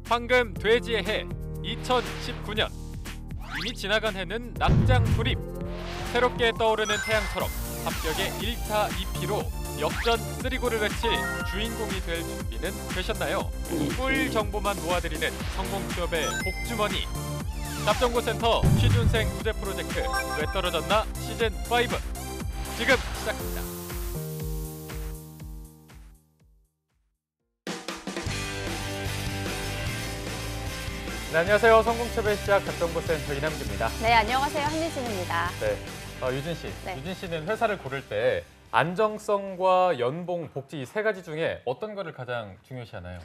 황금 돼지의 해 2019년. 이미 지나간 해는 낙장 불입. 새롭게 떠오르는 태양처럼 합격의 1타 2피로 역전 3골을 외칠 주인공이 될 준비는 되셨나요? 꿀 정보만 모아드리는 성공 취업의 복주머니. 잡정보센터 취준생 구제 프로젝트 왜 떨어졌나 시즌5 지금 시작합니다. 네, 안녕하세요. 성공 취업의 시작 잡정보센터 이남규입니다. 네, 안녕하세요. 한미진입니다. 네, 유진 씨. 네. 유진 씨는 회사를 고를 때 안정성과 연봉, 복지 이 세 가지 중에 어떤 거를 가장 중요시하나요?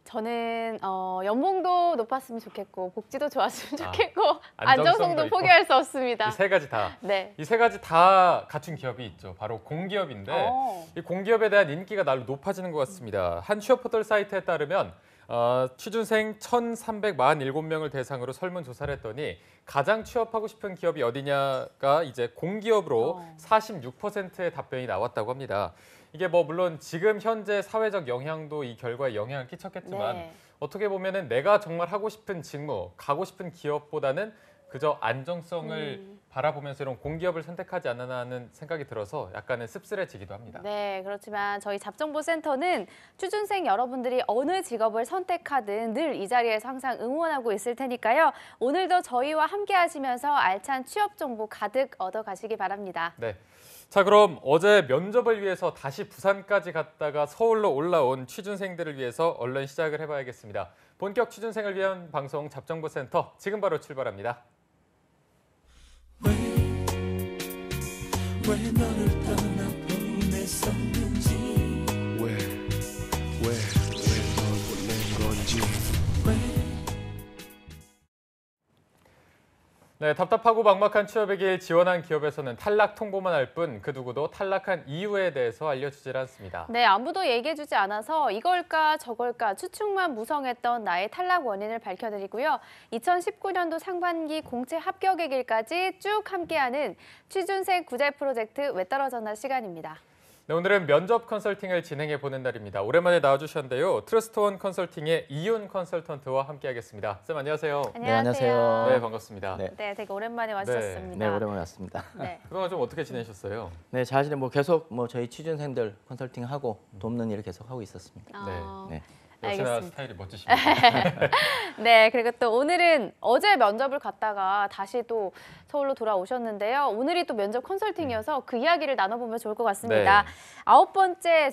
저는 연봉도 높았으면 좋겠고 복지도 좋았으면 좋겠고 안정성도 안정성도 있고. 포기할 수 없습니다. 이 세 가지 다. 네. 이 세 가지 다 갖춘 기업이 있죠. 바로 공기업인데 이 공기업에 대한 인기가 날로 높아지는 것 같습니다. 한 취업 포털 사이트에 따르면 취준생 1,347명을 대상으로 설문조사를 했더니 가장 취업하고 싶은 기업이 어디냐가 이제 공기업으로 46%의 답변이 나왔다고 합니다. 이게 뭐 물론 지금 현재 사회적 영향도 이 결과에 영향을 끼쳤겠지만 네. 어떻게 보면은 내가 정말 하고 싶은 직무, 가고 싶은 기업보다는 그저 안정성을 바라보면서 이런 공기업을 선택하지 않나 하는 생각이 들어서 약간은 씁쓸해지기도 합니다. 네, 그렇지만 저희 잡정보센터는 취준생 여러분들이 어느 직업을 선택하든 늘 이 자리에서 항상 응원하고 있을 테니까요. 오늘도 저희와 함께 하시면서 알찬 취업 정보 가득 얻어가시기 바랍니다. 네. 자, 그럼 어제 면접을 위해서 다시 부산까지 갔다가 서울로 올라온 취준생들을 위해서 얼른 시작을 해봐야겠습니다. 본격 취준생을 위한 방송 잡정보센터 지금 바로 출발합니다. 왜 너를 떠나보냈었는지 왜 널 보낸 건지 네, 답답하고 막막한 취업의 길 지원한 기업에서는 탈락 통보만 할 뿐 그 누구도 탈락한 이유에 대해서 알려주질 않습니다. 네, 아무도 얘기해주지 않아서 이걸까 저걸까 추측만 무성했던 나의 탈락 원인을 밝혀드리고요. 2019년도 상반기 공채 합격의 길까지 쭉 함께하는 취준생 구제 프로젝트 왜 떨어졌나 시간입니다. 네, 오늘은 면접 컨설팅을 진행해 보는 날입니다. 오랜만에 나와주셨는데요. 트러스트원 컨설팅의 이윤 컨설턴트와 함께하겠습니다. 쌤 안녕하세요. 안녕하세요. 네, 반갑습니다. 네, 되게 오랜만에 와주셨습니다. 네, 오랜만에 왔습니다. 네. 그동안 좀 어떻게 지내셨어요? 네, 사실 계속 저희 취준생들 컨설팅하고 돕는 일을 계속 하고 있었습니다. 네. 역시나 알겠습니다. 스타일이 멋지십니다. 네, 그리고 또 오늘은 어제 면접을 갔다가 다시 또 서울로 돌아오셨는데요. 오늘이 또 면접 컨설팅이어서 그 이야기를 나눠보면 좋을 것 같습니다. 네. 아홉 번째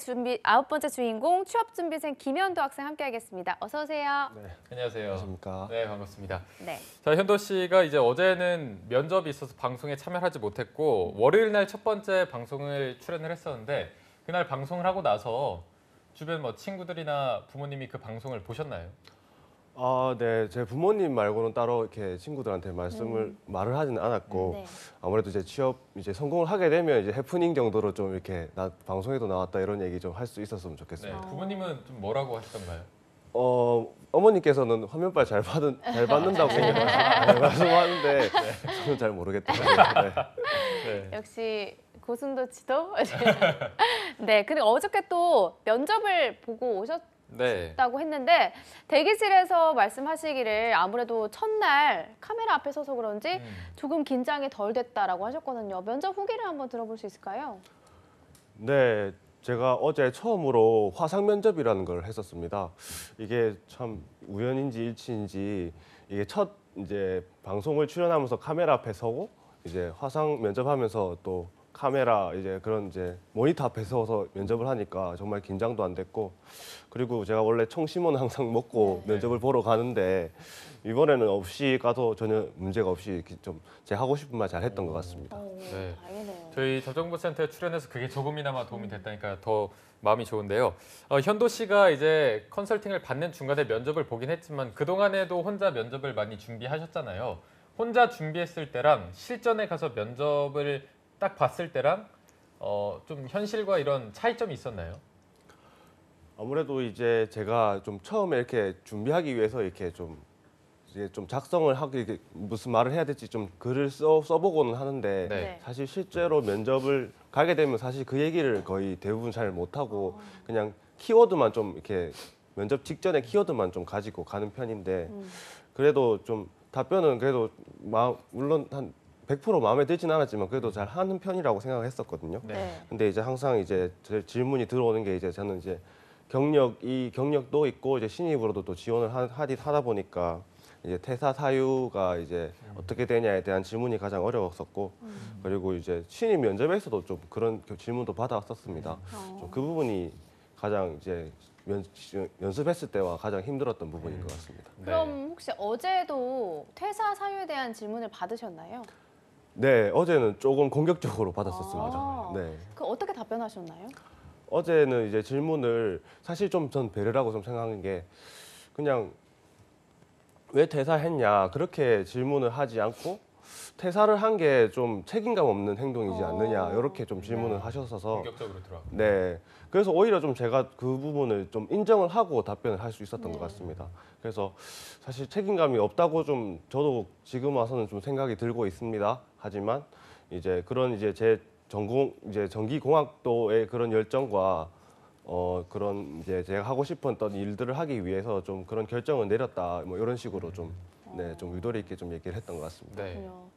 주인공 취업준비생 김현도 학생 함께하겠습니다. 어서 오세요. 네, 안녕하세요. 안녕하십니까. 네, 반갑습니다. 네. 자, 현도 씨가 이제 어제는 면접이 있어서 방송에 참여하지 못했고 월요일 날 첫 번째 방송을 출연을 했었는데 그날 방송을 하고 나서 주변 친구들이나 부모님이 그 방송을 보셨나요? 네, 제 부모님 말고는 따로 이렇게 친구들한테 말을 하지는 않았고 네. 아무래도 이제 취업 이제 성공을 하게 되면 이제 해프닝 정도로 좀 이렇게 나 방송에도 나왔다 이런 얘기 좀 할 수 있었으면 네, 좋겠어요. 부모님은 좀 뭐라고 하시던가요? 어머니께서는 화면빨 잘 받는다고 말씀하는데 저는 잘 모르겠더라고요. 네. 네. 역시 고슴도치도. 네, 근데 어저께 또 면접을 보고 오셨다고 네. 했는데 대기실에서 말씀하시기를 아무래도 첫날 카메라 앞에 서서 그런지 조금 긴장이 덜 됐다라고 하셨거든요. 면접 후기를 한번 들어볼 수 있을까요? 네, 제가 어제 처음으로 화상 면접이라는 걸 했었습니다. 이게 참 우연인지 일치인지 이게 첫 이제 방송을 출연하면서 카메라 앞에 서고 이제 화상 면접하면서 또 카메라 이제 그런 이제 모니터 앞에 서서 면접을 하니까 정말 긴장도 안 됐고 그리고 제가 원래 청심원 항상 먹고 면접을 보러 가는데 이번에는 없이 가도 전혀 문제가 없이 좀 제가 하고 싶은 말 잘 했던 것 같습니다. 네. 다행이네요. 저희 잡정보센터에 출연해서 그게 조금이나마 도움이 됐다니까 더 마음이 좋은데요. 현도 씨가 이제 컨설팅을 받는 중간에 면접을 보긴 했지만 그동안에도 혼자 면접을 많이 준비하셨잖아요. 혼자 준비했을 때랑 실전에 가서 면접을 딱 봤을 때랑 좀 현실과 이런 차이점이 있었나요? 아무래도 이제 제가 좀 처음에 이렇게 준비하기 위해서 이렇게 좀 이제 좀 작성을 하기 무슨 말을 해야 될지 좀 글을 써보고는 하는데 네. 사실 실제로 면접을 가게 되면 사실 그 얘기를 거의 대부분 잘 못하고 그냥 키워드만 좀 이렇게 면접 직전에 키워드만 좀 가지고 가는 편인데 그래도 좀 답변은 그래도 물론 한 100% 마음에 들진 않았지만 그래도 잘 하는 편이라고 생각을 했었거든요. 네. 근데 이제 항상 이제 제 질문이 들어오는 게 이제 저는 이제 경력도 있고 이제 신입으로도 또 지원을 하다 보니까 이제 퇴사 사유가 이제 어떻게 되냐에 대한 질문이 가장 어려웠었고 그리고 이제 신입 면접에서도 좀 그런 질문도 받아왔었습니다. 좀 그 부분이 가장 이제 연습했을 때와 가장 힘들었던 부분인 것 같습니다. 그럼 혹시 어제도 퇴사 사유에 대한 질문을 받으셨나요? 네, 어제는 조금 공격적으로 받았었습니다. 아. 네. 그 어떻게 답변하셨나요? 어제는 이제 질문을 사실 좀 전 배려라고 좀 생각하는 게 그냥 왜 퇴사했냐 그렇게 질문을 하지 않고 퇴사를 한 게 좀 책임감 없는 행동이지 않느냐 이렇게 좀 질문을 하셨어서 공격적으로 들어왔고. 네. 그래서 오히려 좀 제가 그 부분을 좀 인정을 하고 답변을 할 수 있었던 것 같습니다. 그래서 사실 책임감이 없다고 좀 저도 지금 와서는 좀 생각이 들고 있습니다. 하지만 이제 그런 이제 제 전공 이제 전기공학도의 그런 열정과 그런 이제 제가 하고 싶었던 일들을 하기 위해서 좀 그런 결정을 내렸다 뭐 이런 식으로 좀 네, 좀 의도리 있게 좀 얘기를 했던 것 같습니다. 네. 그렇군요.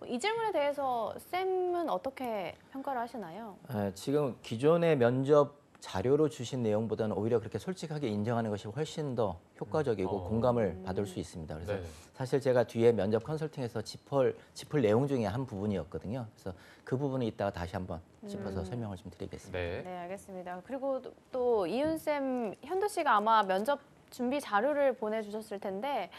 이 질문에 대해서 쌤은 어떻게 평가를 하시나요? 지금 기존의 면접 자료로 주신 내용보다는 오히려 그렇게 솔직하게 인정하는 것이 훨씬 더 효과적이고 공감을 받을 수 있습니다. 그래서 네. 사실 제가 뒤에 면접 컨설팅에서 짚을 내용 중에 한 부분이었거든요. 그래서 그 부분을 이따가 다시 한번 짚어서 설명을 좀 드리겠습니다. 네. 네, 알겠습니다. 그리고 또 이윤 쌤, 현도 씨가 아마 면접 준비 자료를 보내주셨을 텐데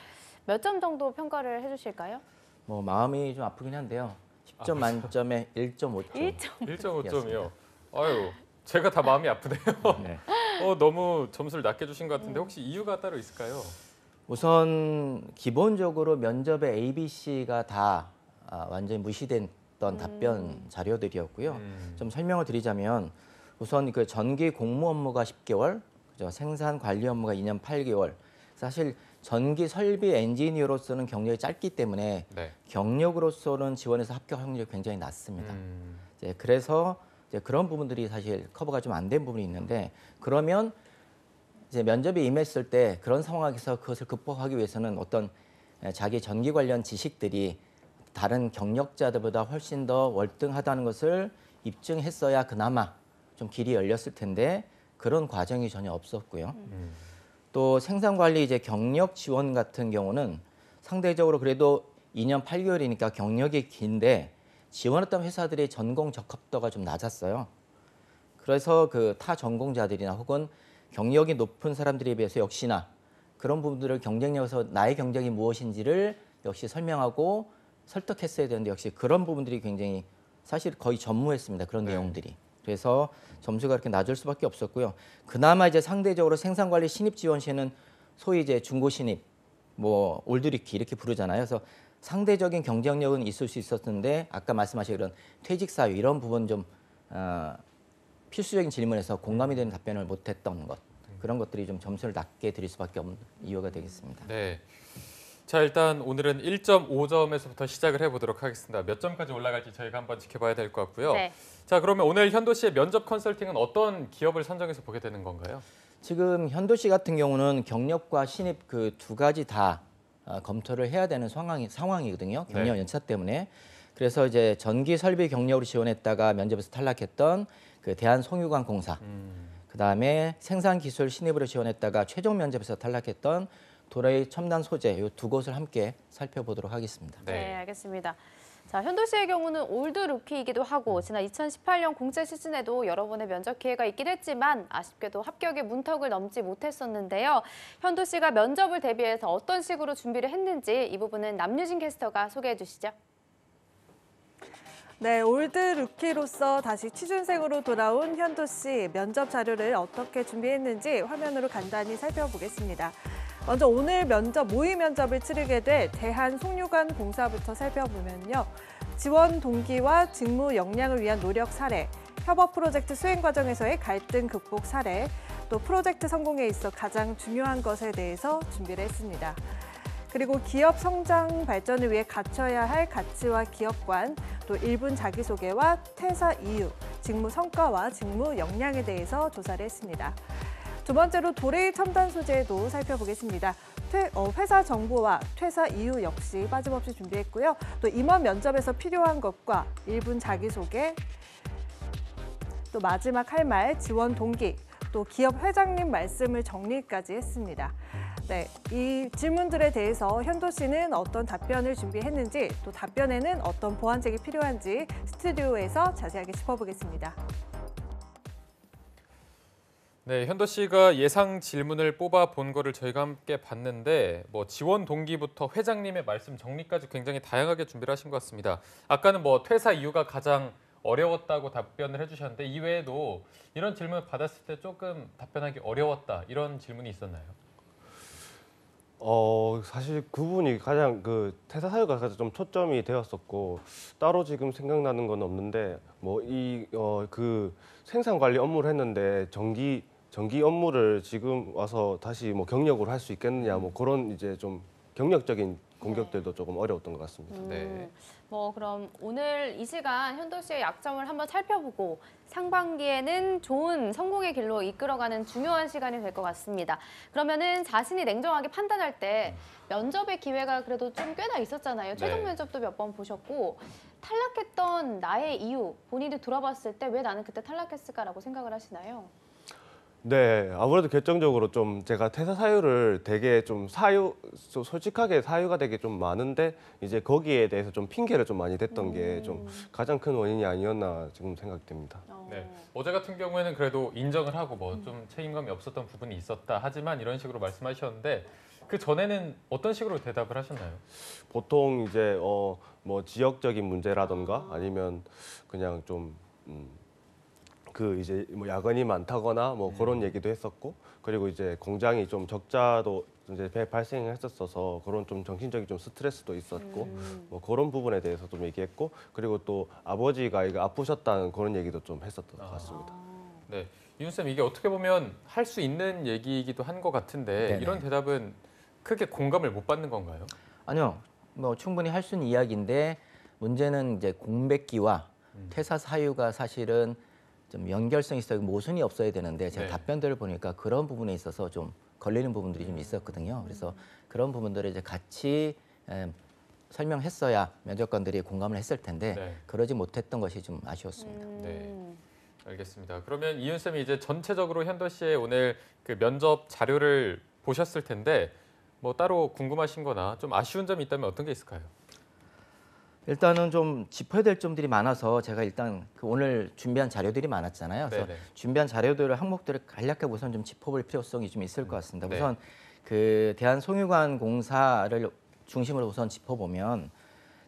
몇 점 정도 평가를 해주실까요? 뭐 마음이 좀 아프긴 한데요. 10점 만점에 1.5점. 1.5점이요. 아유, 제가 다 마음이 아프네요. 네. 너무 점수를 낮게 주신 것 같은데 혹시 이유가 따로 있을까요? 우선 기본적으로 면접의 A, B, C가 다 완전히 무시됐던 답변 자료들이었고요. 좀 설명을 드리자면 우선 그 전기 공무 업무가 10개월, 그죠? 생산 관리 업무가 2년 8개월. 사실 전기 설비 엔지니어로서는 경력이 짧기 때문에 네. 경력으로서는 지원해서 합격 확률이 굉장히 낮습니다. 이제 그래서 이제 그런 부분들이 사실 커버가 좀 안 된 부분이 있는데 그러면 이제 면접에 임했을 때 그런 상황에서 그것을 극복하기 위해서는 어떤 자기 전기 관련 지식들이 다른 경력자들보다 훨씬 더 월등하다는 것을 입증했어야 그나마 좀 길이 열렸을 텐데 그런 과정이 전혀 없었고요. 또 생산관리 이제 경력 지원 같은 경우는 상대적으로 그래도 2년 8개월이니까 경력이 긴데 지원했던 회사들의 전공 적합도가 좀 낮았어요. 그래서 그 타 전공자들이나 혹은 경력이 높은 사람들에 비해서 역시나 그런 부분들을 경쟁력에서 나의 경쟁이 무엇인지를 역시 설명하고 설득했어야 되는데 역시 그런 부분들이 굉장히 사실 거의 전무했습니다. 그런 내용들이. 그래서 점수가 그렇게 낮을 수밖에 없었고요. 그나마 이제 상대적으로 생산관리 신입 지원 시에는 소위 이제 중고 신입, 뭐 올드리키 이렇게 부르잖아요. 그래서 상대적인 경쟁력은 있을 수 있었는데 아까 말씀하신 그런 퇴직 사유 이런 부분 좀 필수적인 질문에서 공감이 되는 답변을 못했던 것 그런 것들이 좀 점수를 낮게 드릴 수밖에 없는 이유가 되겠습니다. 네. 자, 일단 오늘은 1.5점에서부터 시작을 해보도록 하겠습니다. 몇 점까지 올라갈지 저희가 한번 지켜봐야 될 것 같고요. 네. 자, 그러면 오늘 현도 씨의 면접 컨설팅은 어떤 기업을 선정해서 보게 되는 건가요? 지금 현도 씨 같은 경우는 경력과 신입 그 두 가지 다 검토를 해야 되는 상황이거든요. 경력 네. 연차 때문에. 그래서 이제 전기 설비 경력으로 지원했다가 면접에서 탈락했던 그 대한송유관공사. 그다음에 생산기술 신입으로 지원했다가 최종 면접에서 탈락했던 도레이 첨단 소재 이 두 곳을 함께 살펴보도록 하겠습니다. 네, 알겠습니다. 자, 현도 씨의 경우는 올드 루키이기도 하고 지난 2018년 공채 시즌에도 여러 번의 면접 기회가 있긴 했지만 아쉽게도 합격의 문턱을 넘지 못했었는데요. 현도 씨가 면접을 대비해서 어떤 식으로 준비를 했는지 이 부분은 남유진 캐스터가 소개해 주시죠. 네, 올드 루키로서 다시 취준생으로 돌아온 현도 씨 면접 자료를 어떻게 준비했는지 화면으로 간단히 살펴보겠습니다. 먼저 오늘 모의 면접을 치르게 될 대한송유관공사부터 살펴보면요. 지원 동기와 직무 역량을 위한 노력 사례, 협업 프로젝트 수행 과정에서의 갈등 극복 사례, 또 프로젝트 성공에 있어 가장 중요한 것에 대해서 준비를 했습니다. 그리고 기업 성장 발전을 위해 갖춰야 할 가치와 기업관, 또 1분 자기소개와 퇴사 이유, 직무 성과와 직무 역량에 대해서 조사를 했습니다. 두 번째로 도레이 첨단 소재도 살펴보겠습니다. 회사 정보와 퇴사 이유 역시 빠짐없이 준비했고요. 또 임원 면접에서 필요한 것과 1분 자기소개, 또 마지막 할 말, 지원 동기, 또 기업 회장님 말씀을 정리까지 했습니다. 네, 이 질문들에 대해서 현도 씨는 어떤 답변을 준비했는지, 또 답변에는 어떤 보완책이 필요한지 스튜디오에서 자세하게 짚어보겠습니다. 네, 현도 씨가 예상 질문을 뽑아 본 거를 저희가 함께 봤는데 뭐 지원 동기부터 회장님의 말씀 정리까지 굉장히 다양하게 준비를 하신 것 같습니다. 아까는 뭐 퇴사 이유가 가장 어려웠다고 답변을 해주셨는데 이외에도 이런 질문을 받았을 때 조금 답변하기 어려웠다 이런 질문이 있었나요? 사실 그분이 가장 그 퇴사 사유가 가장 좀 초점이 되었었고 따로 지금 생각나는 건 없는데 뭐 그 생산 관리 업무를 했는데 전기 업무를 지금 와서 다시 뭐 경력으로 할 수 있겠느냐 뭐 그런 이제 좀 경력적인 공격들도 조금 어려웠던 것 같습니다. 네. 뭐 그럼 오늘 이 시간 현도 씨의 약점을 한번 살펴보고 상반기에는 좋은 성공의 길로 이끌어가는 중요한 시간이 될 것 같습니다. 그러면은 자신이 냉정하게 판단할 때 면접의 기회가 그래도 좀 꽤나 있었잖아요. 최종 네. 면접도 몇 번 보셨고 탈락했던 나의 이유 본인이 돌아봤을 때 왜 나는 그때 탈락했을까라고 생각을 하시나요? 네, 아무래도 결정적으로 좀 제가 퇴사 사유를 되게 좀 솔직하게 사유가 되게 좀 많은데 이제 거기에 대해서 좀 핑계를 좀 많이 댔던 게 좀 가장 큰 원인이 아니었나 지금 생각됩니다. 네. 어제 같은 경우에는 그래도 인정을 하고 뭐 좀 책임감이 없었던 부분이 있었다. 하지만 이런 식으로 말씀하셨는데 그 전에는 어떤 식으로 대답을 하셨나요? 보통 이제 뭐 지역적인 문제라던가 아니면 그냥 좀 그 이제 뭐 야근이 많다거나 뭐 그런 얘기도 했었고 그리고 이제 공장이 좀 적자도 이제 발생했었어서 그런 좀 정신적인 좀 스트레스도 있었고 뭐 그런 부분에 대해서 좀 얘기했고 그리고 또 아버지가 이거 아프셨다는 그런 얘기도 좀 했었던 것 같습니다. 네, 이윤 쌤 이게 어떻게 보면 할 수 있는 얘기이기도 한 것 같은데 네네. 이런 대답은 크게 공감을 못 받는 건가요? 아니요, 뭐 충분히 할 수 있는 이야기인데 문제는 이제 공백기와 퇴사 사유가 사실은 좀 연결성이 있어야 모순이 없어야 되는데 제가 네. 답변들을 보니까 그런 부분에 있어서 좀 걸리는 부분들이 좀 있었거든요. 그래서 그런 부분들을 이제 같이 설명했어야 면접관들이 공감을 했을 텐데 네. 그러지 못했던 것이 좀 아쉬웠습니다. 네. 알겠습니다. 그러면 이윤 쌤이 이제 전체적으로 현도 씨의 오늘 그 면접 자료를 보셨을 텐데 뭐 따로 궁금하신거나 좀 아쉬운 점이 있다면 어떤 게 있을까요? 일단은 좀 짚어야 될 점들이 많아서 제가 일단 그 오늘 준비한 자료들이 많았잖아요. 그래서 네네. 준비한 자료들을 항목들을 간략하게 우선 좀 짚어볼 필요성이 좀 있을 것 같습니다. 네. 우선 그 대한송유관공사를 중심으로 우선 짚어보면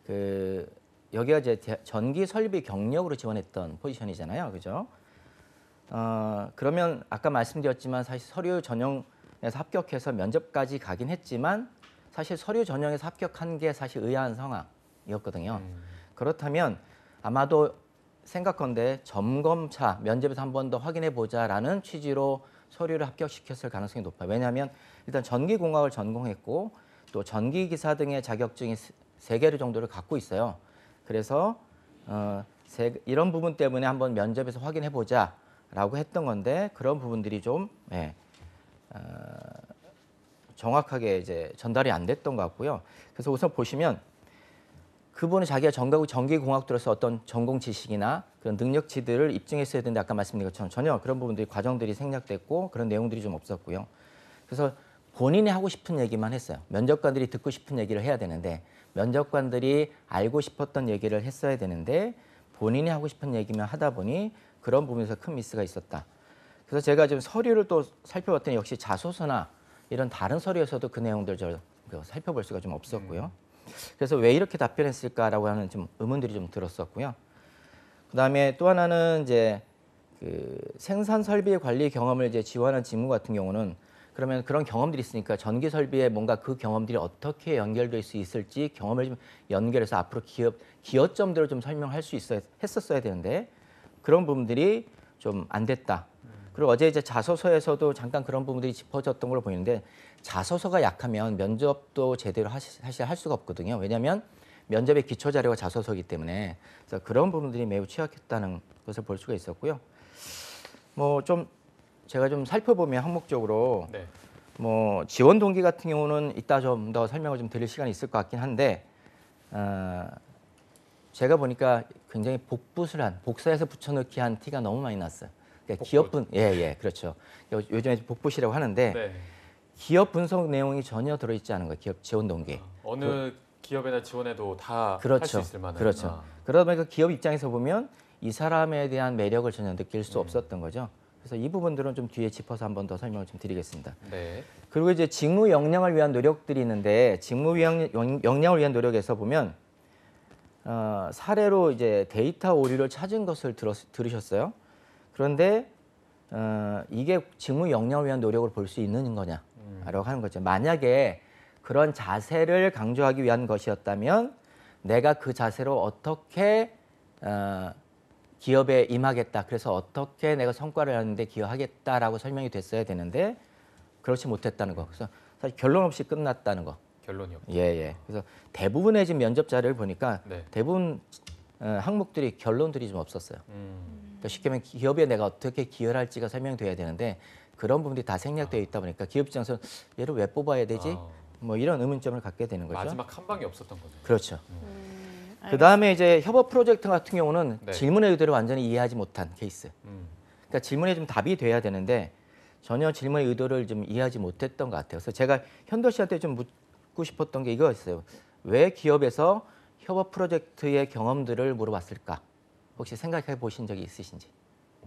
그 여기가 이제 전기 설비 경력으로 지원했던 포지션이잖아요, 그죠? 그러면 아까 말씀드렸지만 사실 서류 전형에서 합격해서 면접까지 가긴 했지만 사실 서류 전형에서 합격한 게 사실 의아한 상황이었거든요. 그렇다면 아마도 생각컨대 점검차 면접에서 한 번 더 확인해 보자라는 취지로 서류를 합격시켰을 가능성이 높아요. 왜냐하면 일단 전기공학을 전공했고 또 전기기사 등의 자격증이 3개를 정도를 갖고 있어요. 그래서 이런 부분 때문에 한번 면접에서 확인해 보자라고 했던 건데 그런 부분들이 좀 정확하게 이제 전달이 안 됐던 것 같고요. 그래서 우선 보시면 그분은 자기가 전기공학도로서 어떤 전공 지식이나 그런 능력치들을 입증했어야 되는데 아까 말씀드린 것처럼 전혀 그런 부분들이 과정들이 생략됐고 그런 내용들이 좀 없었고요. 그래서 본인이 하고 싶은 얘기만 했어요. 면접관들이 듣고 싶은 얘기를 해야 되는데 면접관들이 알고 싶었던 얘기를 했어야 되는데 본인이 하고 싶은 얘기만 하다 보니 그런 부분에서 큰 미스가 있었다. 그래서 제가 지금 서류를 또 살펴봤더니 역시 자소서나 이런 다른 서류에서도 그 내용들 살펴볼 수가 좀 없었고요. 그래서 왜 이렇게 답변했을까라고 하는 좀 의문들이 좀 들었었고요. 그다음에 또 하나는 이제 그 생산 설비 관리 경험을 이제 지원한 직무 같은 경우는 그러면 그런 경험들이 있으니까 전기 설비에 뭔가 그 경험들이 어떻게 연결될 수 있을지 경험을 좀 연결해서 앞으로 기여점들을 좀 설명할 수 했었어야 되는데 그런 부분들이 좀 안 됐다. 그리고 어제 이제 자소서에서도 잠깐 그런 부분들이 짚어졌던 걸로 보이는데 자소서가 약하면 면접도 제대로 사실 할 수가 없거든요. 왜냐하면 면접의 기초 자료가 자소서이기 때문에 그래서 그런 부분들이 매우 취약했다는 것을 볼 수가 있었고요. 뭐 좀 제가 좀 살펴보면 항목적으로 네. 뭐 지원 동기 같은 경우는 이따 좀 더 설명을 좀 드릴 시간이 있을 것 같긴 한데 제가 보니까 굉장히 복붙을 복사해서 붙여넣기 한 티가 너무 많이 났어요. 그러니까 기업 그렇죠. 요즘에 복붙이라고 하는데 네. 기업 분석 내용이 전혀 들어있지 않은 거예요. 기업 지원 동기. 어느 기업이나 지원에도 다 할 수 그렇죠. 있을 만한. 그렇죠. 그러다 보니까 기업 입장에서 보면 이 사람에 대한 매력을 전혀 느낄 수 없었던 거죠. 그래서 이 부분들은 좀 뒤에 짚어서 한 번 더 설명을 좀 드리겠습니다. 네. 그리고 이제 직무 역량을 위한 노력들이 있는데 직무 역량을 위한 노력에서 보면 사례로 이제 데이터 오류를 찾은 것을 들으셨어요. 그런데 이게 직무 역량을 위한 노력을 볼 수 있는 거냐라고 하는 거죠. 만약에 그런 자세를 강조하기 위한 것이었다면 내가 그 자세로 어떻게 기업에 임하겠다. 그래서 어떻게 내가 성과를 내는데 기여하겠다라고 설명이 됐어야 되는데 그렇지 못했다는 거. 그래서 사실 결론 없이 끝났다는 거. 결론이 없죠. 예. 그래서 대부분의 지금 면접 자료를 보니까 네. 대부분 항목들이 결론들이 좀 없었어요. 그러니까 쉽게 말하면 기업에 내가 어떻게 기여를 할지가 설명돼야 되는데 그런 부분들이 다 생략되어 있다 보니까 기업 입장에서는 얘를 왜 뽑아야 되지? 뭐 이런 의문점을 갖게 되는 거죠. 마지막 한 방이 없었던 거죠. 그렇죠. 그 다음에 이제 협업 프로젝트 같은 경우는 네. 질문의 의도를 완전히 이해하지 못한 케이스. 음. 그러니까 질문에 좀 답이 돼야 되는데 전혀 질문의 의도를 좀 이해하지 못했던 것 같아요. 그래서 제가 현도 씨한테 좀 묻고 싶었던 게 이거였어요. 왜 기업에서 협업 프로젝트의 경험들을 물어봤을까? 혹시 생각해 보신 적이 있으신지?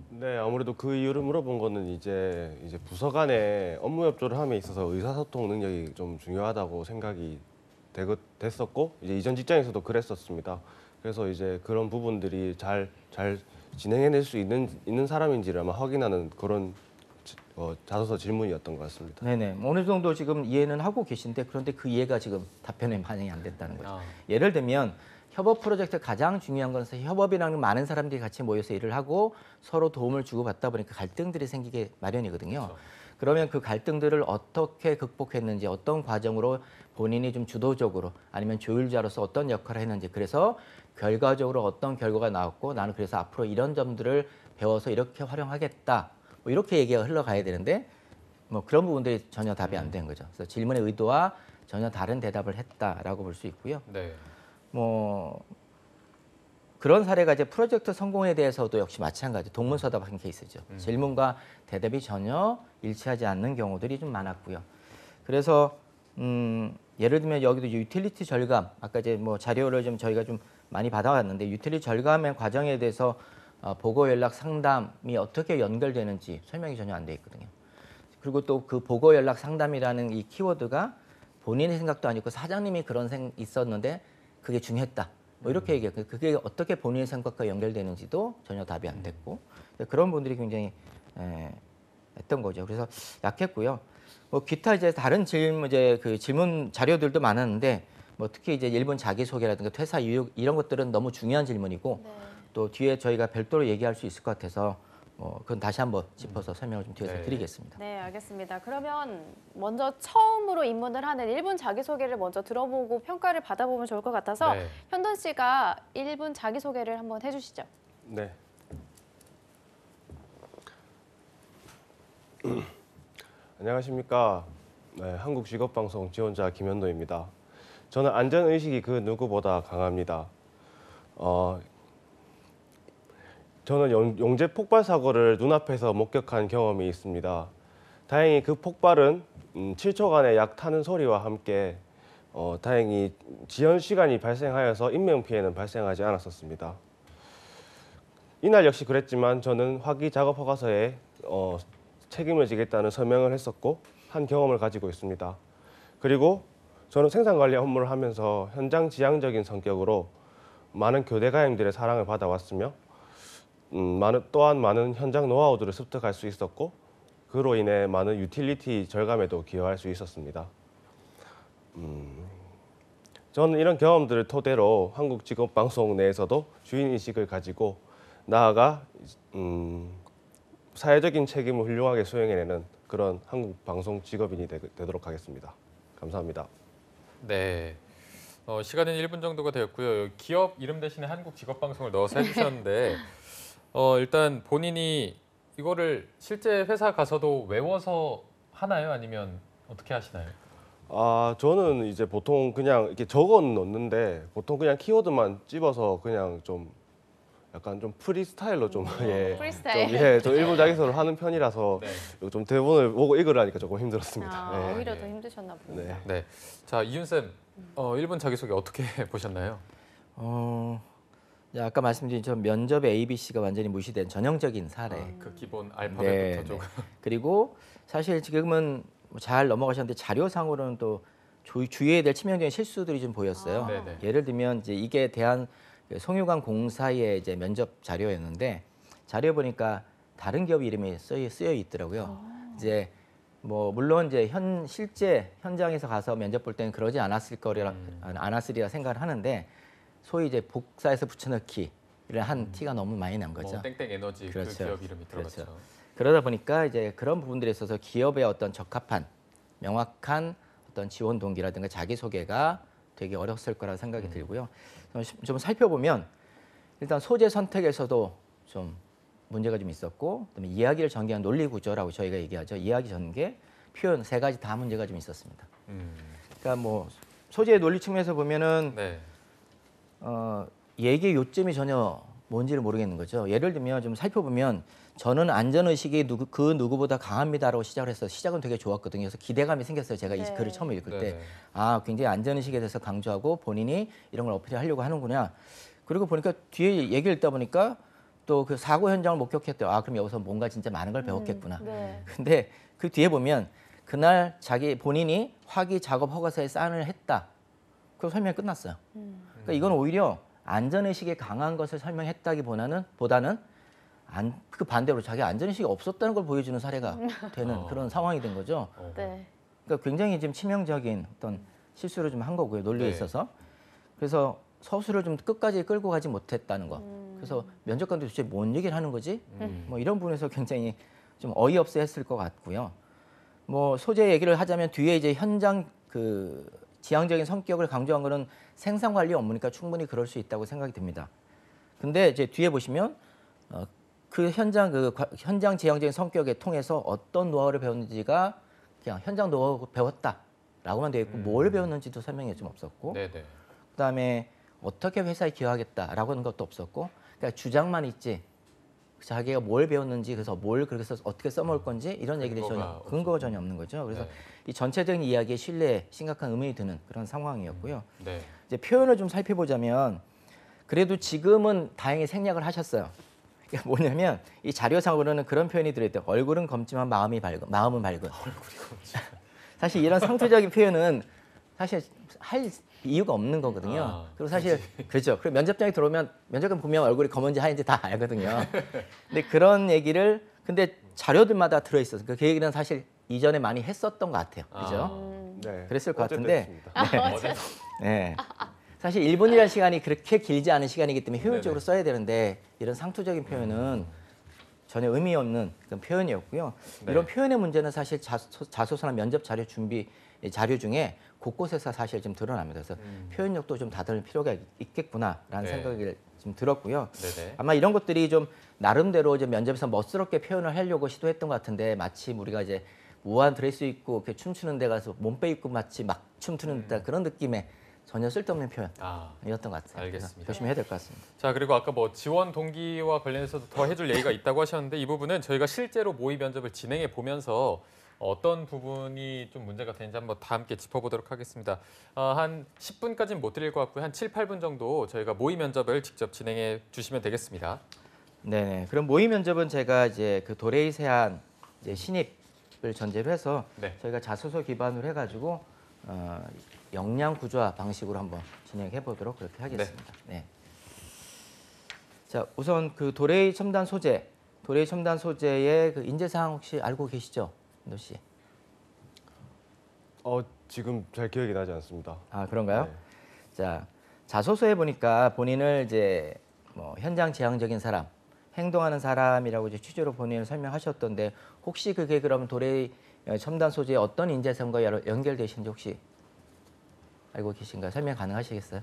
네, 아무래도 그 이유를 물어본 거는 이제 부서 간에 업무 협조를 함에 있어서 의사소통 능력이 좀 중요하다고 생각이 됐었고 이제 이전 직장에서도 그랬었습니다. 그래서 이제 그런 부분들이 잘 진행해낼 수 있는 사람인지를 아마 확인하는 그런 자소서 질문이었던 것 같습니다. 네네. 어느 정도 지금 이해는 하고 계신데 그런데 그 이해가 지금 답변에 반영이 안 됐다는 거죠. 아. 예를 들면 협업 프로젝트 가장 중요한 것은 협업이라는 많은 사람들이 같이 모여서 일을 하고 서로 도움을 주고받다 보니까 갈등들이 생기게 마련이거든요. 그렇죠. 그러면 그 갈등들을 어떻게 극복했는지 어떤 과정으로 본인이 좀 주도적으로 아니면 조율자로서 어떤 역할을 했는지 그래서 결과적으로 어떤 결과가 나왔고 나는 그래서 앞으로 이런 점들을 배워서 이렇게 활용하겠다. 뭐 이렇게 얘기가 흘러가야 되는데 뭐 그런 부분들이 전혀 답이 안 된 거죠. 그래서 질문의 의도와 전혀 다른 대답을 했다라고 볼 수 있고요. 네. 뭐 그런 사례가 이제 프로젝트 성공에 대해서도 역시 마찬가지 동문서답한 케이스죠. 질문과 대답이 전혀 일치하지 않는 경우들이 좀 많았고요. 그래서 예를 들면 여기도 유틸리티 절감 아까 이제 뭐 자료를 좀 저희가 좀 많이 받아왔는데 유틸리티 절감의 과정에 대해서 보고 연락 상담이 어떻게 연결되는지 설명이 전혀 안 돼 있거든요. 그리고 또 그 보고 연락 상담이라는 이 키워드가 본인의 생각도 아니고 사장님이 그런 있었는데 그게 중요했다. 뭐 이렇게 얘기해요. 그게 어떻게 본인의 생각과 연결되는지도 전혀 답이 안 됐고 그런 분들이 굉장히 했던 거죠. 그래서 약했고요. 뭐 기타 이제 다른 질문 자료들도 많았는데 뭐 특히 이제 일본 자기소개라든가 퇴사 이유 이런 것들은 너무 중요한 질문이고 또 뒤에 저희가 별도로 얘기할 수 있을 것 같아서 그건 다시 한번 짚어서 설명을 좀 뒤에서 네. 드리겠습니다. 네, 알겠습니다. 그러면 먼저 처음으로 입문을 하는 1분 자기소개를 먼저 들어보고 평가를 받아보면 좋을 것 같아서 네. 현돈 씨가 1분 자기소개를 한번 해주시죠. 네. 안녕하십니까. 네, 한국직업방송 지원자 김현도입니다. 저는 안전의식이 그 누구보다 강합니다. 저는 용재 폭발 사고를 눈앞에서 목격한 경험이 있습니다. 다행히 그 폭발은 7초간의 약 타는 소리와 함께 다행히 지연 시간이 발생하여서 인명피해는 발생하지 않았었습니다. 이날 역시 그랬지만 저는 화기 작업 허가서에 책임을 지겠다는 서명을 했었고 한 경험을 가지고 있습니다. 그리고 저는 생산관리 업무를 하면서 현장 지향적인 성격으로 많은 교대 가임들의 사랑을 받아왔으며 또한 많은 현장 노하우들을 습득할 수 있었고 그로 인해 많은 유틸리티 절감에도 기여할 수 있었습니다. 저는 이런 경험들을 토대로 한국직업방송 내에서도 주인의식을 가지고 나아가 사회적인 책임을 훌륭하게 수행해내는 그런 한국방송 직업인이 되도록 하겠습니다. 감사합니다. 네. 시간은 1분 정도가 되었고요. 기업 이름 대신에 한국직업방송을 넣어서 해주셨는데 일단 본인이 이거를 실제 회사 가서도 외워서 하나요? 아니면 어떻게 하시나요? 아, 저는 이제 보통 그냥 이렇게 적어 놓는데 보통 그냥 키워드만 찝어서 그냥 좀 약간 좀 프리스타일로 좀 예. 프리스타일. 좀 일본 자기소를 하는 편이라서 네. 이거 좀 대본을 보고 읽으라니까 조금 힘들었습니다. 아, 예. 오히려 더 힘드셨나 보네요. 네. 네. 자, 이윤 쌤, 일본 자기소개 어떻게 보셨나요? 이제 아까 말씀드린 저 면접의 ABC가 완전히 무시된 전형적인 사례. 그 기본 네, 알파벳부터 좀. 그리고 사실 지금은 잘 넘어가셨는데 자료상으로는 또 주의해야 될 치명적인 실수들이 좀 보였어요. 네네. 예를 들면 이제 이게 대한 송유관 공사의 이제 면접 자료였는데 자료 보니까 다른 기업 이름이 쓰여 있더라고요. 이제 뭐 물론 이제 실제 현장에서 가서 면접 볼 때는 그러지 않았으리라 생각을 하는데 소위 이제 복사해서 붙여넣기를 한 티가 너무 많이 난 거죠. 뭐 땡땡 에너지 그렇죠. 그 기업 이름이 들어갔죠. 그렇죠. 그러다 보니까 이제 그런 부분들에 있어서 기업의 어떤 적합한 명확한 어떤 지원 동기라든가 자기소개가 되게 어렸을 거라고 생각이 들고요. 좀 살펴보면 일단 소재 선택에서도 좀 문제가 좀 있었고, 그다음에 이야기를 전개한 논리 구조라고 저희가 얘기하죠. 이야기 전개, 표현 세 가지 다 문제가 좀 있었습니다. 그러니까 뭐 소재의 논리 측면에서 보면은 네. 얘기의 요점이 전혀 뭔지를 모르겠는 거죠. 예를 들면 좀 살펴보면 저는 안전의식이 그 누구보다 강합니다라고 시작을 해서 시작은 되게 좋았거든요. 그래서 기대감이 생겼어요. 제가 이 네. 글을 처음 읽을 때. 네네. 아, 굉장히 안전의식에 대해서 강조하고 본인이 이런 걸 어필하려고 하는구나. 그리고 보니까 뒤에 얘기를 읽다 보니까 또 그 사고 현장을 목격했대요. 아, 그럼 여기서 뭔가 진짜 많은 걸 배웠겠구나. 네. 근데 그 뒤에 보면 그날 본인이 화기 작업 허가서에 사인을 했다. 그 설명이 끝났어요. 그러니까 이건 오히려 안전의식이 강한 것을 설명했다기보다는 그 반대로 자기 안전의식이 없었다는 걸 보여주는 사례가 되는 그런 상황이 된 거죠. 네. 그러니까 굉장히 좀 치명적인 어떤 실수를 좀 한 거고요. 논리에 네. 있어서. 그래서 서술을 좀 끝까지 끌고 가지 못했다는 거. 그래서 면접관도 도대체 뭔 얘기를 하는 거지? 뭐 이런 부분에서 굉장히 좀 어이없어 했을 것 같고요. 뭐 소재 얘기를 하자면 뒤에 이제 현장 그 지향적인 성격을 강조한 거는 생산 관리 업무니까 충분히 그럴 수 있다고 생각이 듭니다. 근데 이제 뒤에 보시면 그 현장 지향적인 성격에 통해서 어떤 노하우를 배웠는지가 그냥 현장 노하우 배웠다라고만 되어 있고 뭘 배웠는지도 설명이 좀 없었고, 네네. 그다음에 어떻게 회사에 기여하겠다라고 하는 것도 없었고, 그러니까 주장만 있지 자기가 뭘 배웠는지 그래서 뭘 그래서 어떻게 써먹을 건지 이런 얘기들이 근거가 전혀 없는 거죠. 그래서 네. 이 전체적인 이야기의 신뢰에 심각한 의문이 드는 그런 상황이었고요. 네. 이제 표현을 좀 살펴보자면 그래도 지금은 다행히 생략을 하셨어요. 그러니까 뭐냐면 이 자료상으로는 그런 표현이 들어있대요. 얼굴은 검지만 마음은 밝은. 얼굴이 검지. 사실 이런 상투적인 표현은 사실 할 이유가 없는 거거든요. 아, 그리고 사실 그렇죠. 그리고 면접장에 들어오면 면접관 보면 얼굴이 검은지 하얀지 다 알거든요. 근데 그런 얘기를 근데 자료들마다 들어있어서 그 얘기는 사실 이전에 많이 했었던 것 같아요. 그죠? 네. 그랬을 것 어제 같은데. 됐습니다. 네. 사실 1분이라는 시간이 그렇게 길지 않은 시간이기 때문에 효율적으로 네네. 써야 되는데 이런 상투적인 표현은 전혀 의미 없는 그런 표현이었고요. 네. 이런 표현의 문제는 사실 자소서나 면접 자료 준비 자료 중에 곳곳에서 사실 좀 드러납니다. 그래서 표현력도 좀 다듬을 필요가 있겠구나라는 네. 생각이 좀 들었고요. 네네. 아마 이런 것들이 좀 나름대로 이제 면접에서 멋스럽게 표현을 하려고 시도했던 것 같은데 마치 우리가 이제 우아한 드레스 입고 이렇게 춤추는 데 가서 몸빼 입고 마치 막 춤추는 듯한 그런 느낌의 전혀 쓸데없는 표현이었던 것 같아요. 알겠습니다. 그래서 조심해야 될 것 같습니다. 자, 그리고 아까 뭐 지원 동기와 관련해서도 더 해줄 얘기가 있다고 하셨는데 이 부분은 저희가 실제로 모의 면접을 진행해 보면서 어떤 부분이 좀 문제가 되는지 한번 다 함께 짚어보도록 하겠습니다. 한 10분까지는 못 드릴 것 같고요. 한 7, 8분 정도 저희가 모의 면접을 직접 진행해 주시면 되겠습니다. 네, 그럼 모의 면접은 제가 이제 그 도레이 세안 이제 신입을 전제로 해서 네. 저희가 자소서 기반으로 해가지고 역량 구조화 방식으로 한번 진행해 보도록 그렇게 하겠습니다. 네. 자, 우선 그 도레이 첨단 소재의 그 인재 사항 혹시 알고 계시죠, 노 씨? 지금 잘 기억이 나지 않습니다. 아, 그런가요? 네. 자, 자소서에 보니까 본인을 이제 뭐 현장 지향적인 사람, 행동하는 사람이라고 이제 취지로 본인을 설명하셨던데 혹시 그게 그럼 도레이 첨단 소재의 어떤 인재성과 연결되시는지 혹시 알고 계신가요? 설명 가능하시겠어요?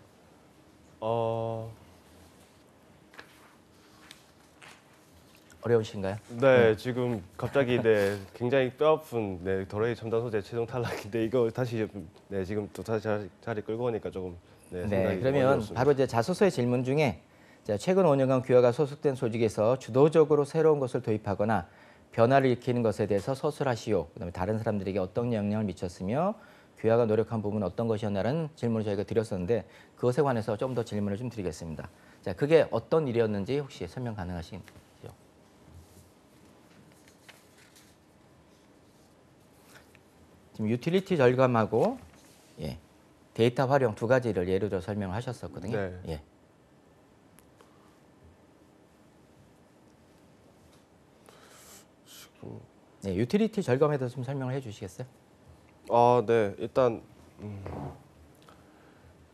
어려우신가요? 네, 지금 갑자기 네 굉장히 뼈아픈 네 도레이 첨단 소재 최종 탈락인데 이거 다시 네 지금 또 다시 자리 끌고 오니까 조금 네, 네, 생각이 그러면 어려웠습니다. 바로 이제 자소서의 질문 중에 자, 최근 5년간 귀화가 소속된 조직에서 주도적으로 새로운 것을 도입하거나 변화를 일으키는 것에 대해서 서술하시오. 그다음에 다른 사람들에게 어떤 영향을 미쳤으며 귀화가 노력한 부분은 어떤 것이었나라는 질문을 저희가 드렸었는데 그것에 관해서 좀 더 질문을 좀 드리겠습니다. 자, 그게 어떤 일이었는지 혹시 설명 가능하시죠? 지금 유틸리티 절감하고 예, 데이터 활용 두 가지를 예로 들어 설명하셨었거든요. 네. 예. 네, 유틸리티 절감에 대해서 좀 설명을 해주시겠어요? 아, 네. 일단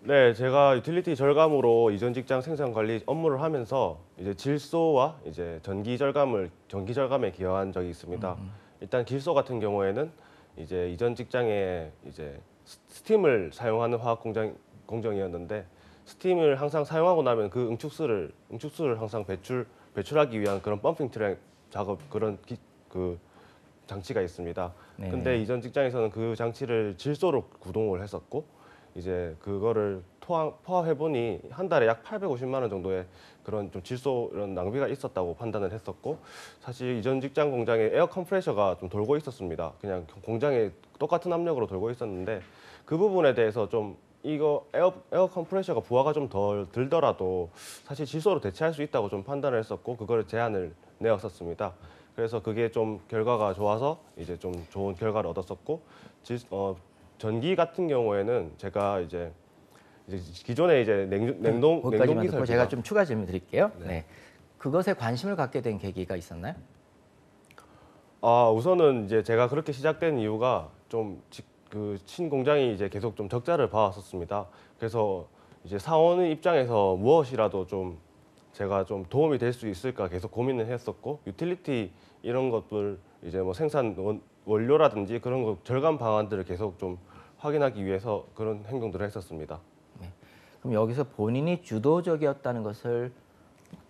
네, 제가 유틸리티 절감으로 이전 직장 생산 관리 업무를 하면서 이제 질소와 이제 전기 절감에 기여한 적이 있습니다. 일단 질소 같은 경우에는 이제 이전 직장에 이제 스팀을 사용하는 화학 공정이었는데 스팀을 항상 사용하고 나면 그 응축수를 항상 배출하기 위한 그런 펌핑 트랙 작업 그 장치가 있습니다. 네. 근데 이전 직장에서는 그 장치를 질소로 구동을 했었고 이제 그거를 포함해 보니 한 달에 약 850만 원 정도의 그런 좀 질소 이런 낭비가 있었다고 판단을 했었고 사실 이전 직장 공장에 에어 컴프레셔가 좀 돌고 있었습니다. 그냥 공장에 똑같은 압력으로 돌고 있었는데 그 부분에 대해서 좀 이거 에어 컴프레셔가 부하가 좀 덜 들더라도 사실 질소로 대체할 수 있다고 좀 판단을 했었고 그거를 제안을 내었었습니다. 그래서 그게 좀 결과가 좋아서 이제 좀 좋은 결과를 얻었었고 전기 같은 경우에는 제가 이제 기존에 이제 냉동기 거기까지만 듣고 설비가 제가 좀 추가 질문 드릴게요. 네. 네. 그것에 관심을 갖게 된 계기가 있었나요? 우선은 이제 제가 그렇게 시작된 이유가 좀 그 신공장이 이제 계속 좀 적자를 봐왔었습니다. 그래서 이제 사원 입장에서 무엇이라도 좀 제가 좀 도움이 될 수 있을까 계속 고민을 했었고 유틸리티 이런 것들 이제 뭐 생산 원료라든지 그런 거 절감 방안들을 계속 좀 확인하기 위해서 그런 행동들을 했었습니다. 그럼 여기서 본인이 주도적이었다는 것을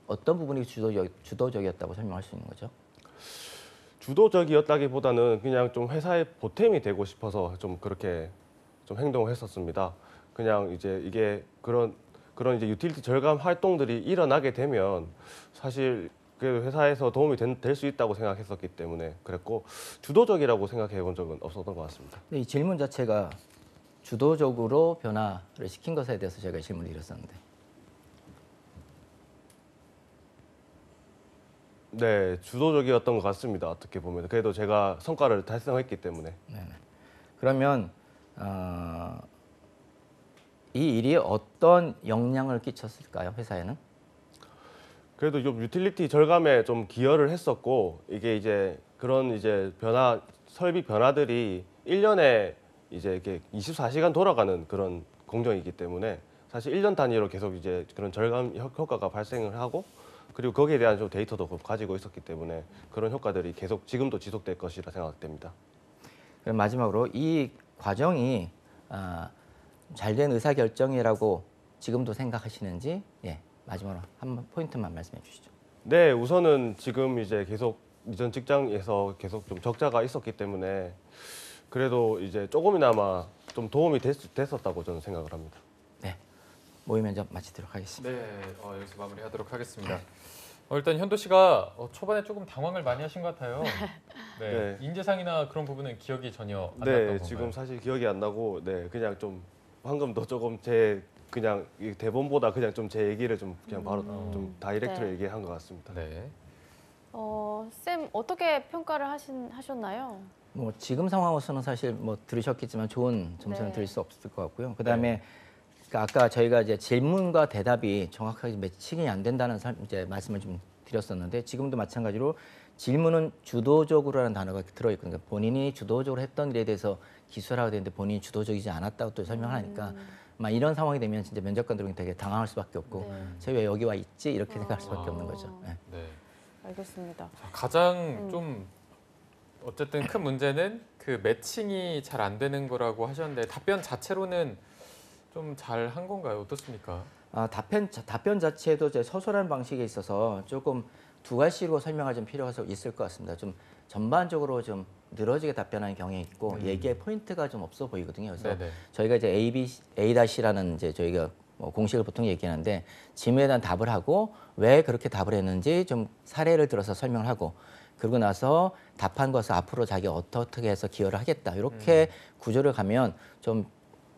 어떤 부분이 주도적이었다고 설명할 수 있는 거죠? 주도적이었다기보다는 그냥 좀 회사에 보탬이 되고 싶어서 좀 그렇게 좀 행동을 했었습니다. 그냥 이제 이게 그런 이제 유틸리티 절감 활동들이 일어나게 되면 사실 그 회사에서 도움이 될 수 있다고 생각했었기 때문에 그랬고 주도적이라고 생각해 본 적은 없었던 것 같습니다. 근데 이 질문 자체가 주도적으로 변화를 시킨 것에 대해서 제가 질문을 드렸었는데 네, 주도적이었던 것 같습니다. 어떻게 보면 그래도 제가 성과를 달성했기 때문에. 네네. 그러면 이 일이 어떤 영향을 끼쳤을까요, 회사에는? 그래도 좀 유틸리티 절감에 좀 기여를 했었고 이게 이제 그런 이제 설비 변화들이 1년에 이제 이렇게 24시간 돌아가는 그런 공정이기 때문에 사실 1년 단위로 계속 이제 그런 절감 효과가 발생을 하고 그리고 거기에 대한 좀 데이터도 가지고 있었기 때문에 그런 효과들이 계속 지금도 지속될 것이라 생각됩니다. 그럼 마지막으로 이 과정이 잘된 의사결정이라고 지금도 생각하시는지 마지막으로 한 포인트만 말씀해 주시죠. 네, 우선은 지금 이제 계속 이전 직장에서 계속 좀 적자가 있었기 때문에 그래도 이제 조금이나마 좀 도움이 됐었다고 저는 생각을 합니다. 네, 모의 면접 마치도록 하겠습니다. 네, 여기서 마무리하도록 하겠습니다. 일단 현도 씨가 초반에 조금 당황을 많이 하신 것 같아요. 네, 네. 인재상이나 그런 부분은 기억이 전혀 안 났던 네, 건가요? 지금 사실 기억이 안 나고 네, 그냥 좀 방금도 조금 그냥 이 대본보다 그냥 좀 제 얘기를 좀 그냥 바로 좀 다이렉트로 네. 얘기한 것 같습니다. 네. 쌤 어떻게 평가를 하셨나요? 뭐 지금 상황으로서는 사실 뭐 들으셨겠지만 좋은 점수는 네. 드릴 수 없을 것 같고요. 그다음에 그러니까 아까 저희가 이제 질문과 대답이 정확하게 매칭이 안 된다는 이제 말씀을 좀 드렸었는데 지금도 마찬가지로 질문은 주도적으로라는 단어가 들어있거든요. 그러니까 본인이 주도적으로 했던 일에 대해서 기술하게 되는데 본인이 주도적이지 않았다고 또 설명하니까 막 이런 상황이 되면 진짜 면접관들은 되게 당황할 수밖에 없고 네. 쟤 왜 여기 와 있지 이렇게 생각할 수밖에 없는 거죠. 네. 네. 알겠습니다. 가장 좀 어쨌든 큰 문제는 그 매칭이 잘 안 되는 거라고 하셨는데 답변 자체로는 좀 잘 한 건가요? 어떻습니까? 답변 자체도 이제 서술한 방식에 있어서 조금 두 가지로 설명할 좀 필요가 있을 것 같습니다. 좀 전반적으로 좀 늘어지게 답변하는 경향이 있고 얘기에 포인트가 좀 없어 보이거든요. 그래서 네네. 저희가 이제 A-C라는 이제 저희가 뭐 공식을 보통 얘기하는데 질문에 대한 답을 하고 왜 그렇게 답을 했는지 좀 사례를 들어서 설명을 하고 그러고 나서 답한 것을 앞으로 자기가 어떻게 해서 기여를 하겠다. 이렇게 구조를 가면 좀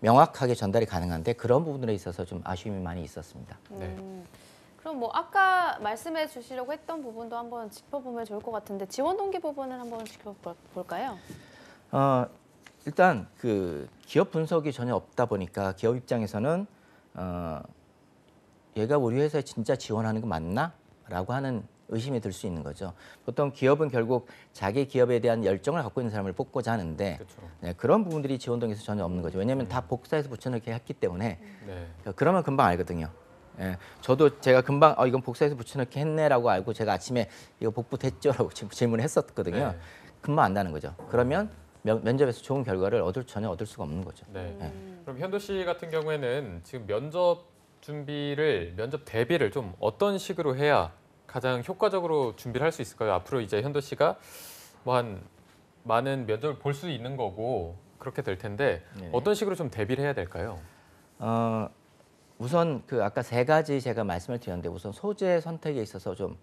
명확하게 전달이 가능한데 그런 부분들에 있어서 좀 아쉬움이 많이 있었습니다. 네. 그럼 뭐 아까 말씀해 주시려고 했던 부분도 한번 짚어보면 좋을 것 같은데 지원 동기 부분을 한번 짚어볼까요? 일단 그 기업 분석이 전혀 없다 보니까 기업 입장에서는 얘가 우리 회사에 진짜 지원하는 거 맞나? 라고 하는 의심이 들 수 있는 거죠. 보통 기업은 결국 자기 기업에 대한 열정을 갖고 있는 사람을 뽑고자 하는데 그렇죠. 네, 그런 부분들이 지원 동기에서 전혀 없는 거죠. 왜냐하면 다 복사해서 붙여넣기 했기 때문에 네. 그러면 금방 알거든요. 예, 저도 제가 금방 이건 복사해서 붙여넣기 했네라고 알고 제가 아침에 이거 복붙했죠라고 질문을 했었거든요. 네. 금방 안다는 거죠. 그러면 면접에서 좋은 결과를 전혀 얻을 수가 없는 거죠. 네. 예. 그럼 현도 씨 같은 경우에는 지금 면접 대비를 좀 어떤 식으로 해야 가장 효과적으로 준비를 할 수 있을까요? 앞으로 이제 현도 씨가 뭐 한 많은 면접을 볼 수 있는 거고 그렇게 될 텐데 네네. 어떤 식으로 좀 대비를 해야 될까요? 우선 그 아까 세 가지 제가 말씀을 드렸는데 우선 소재 선택에 있어서 좀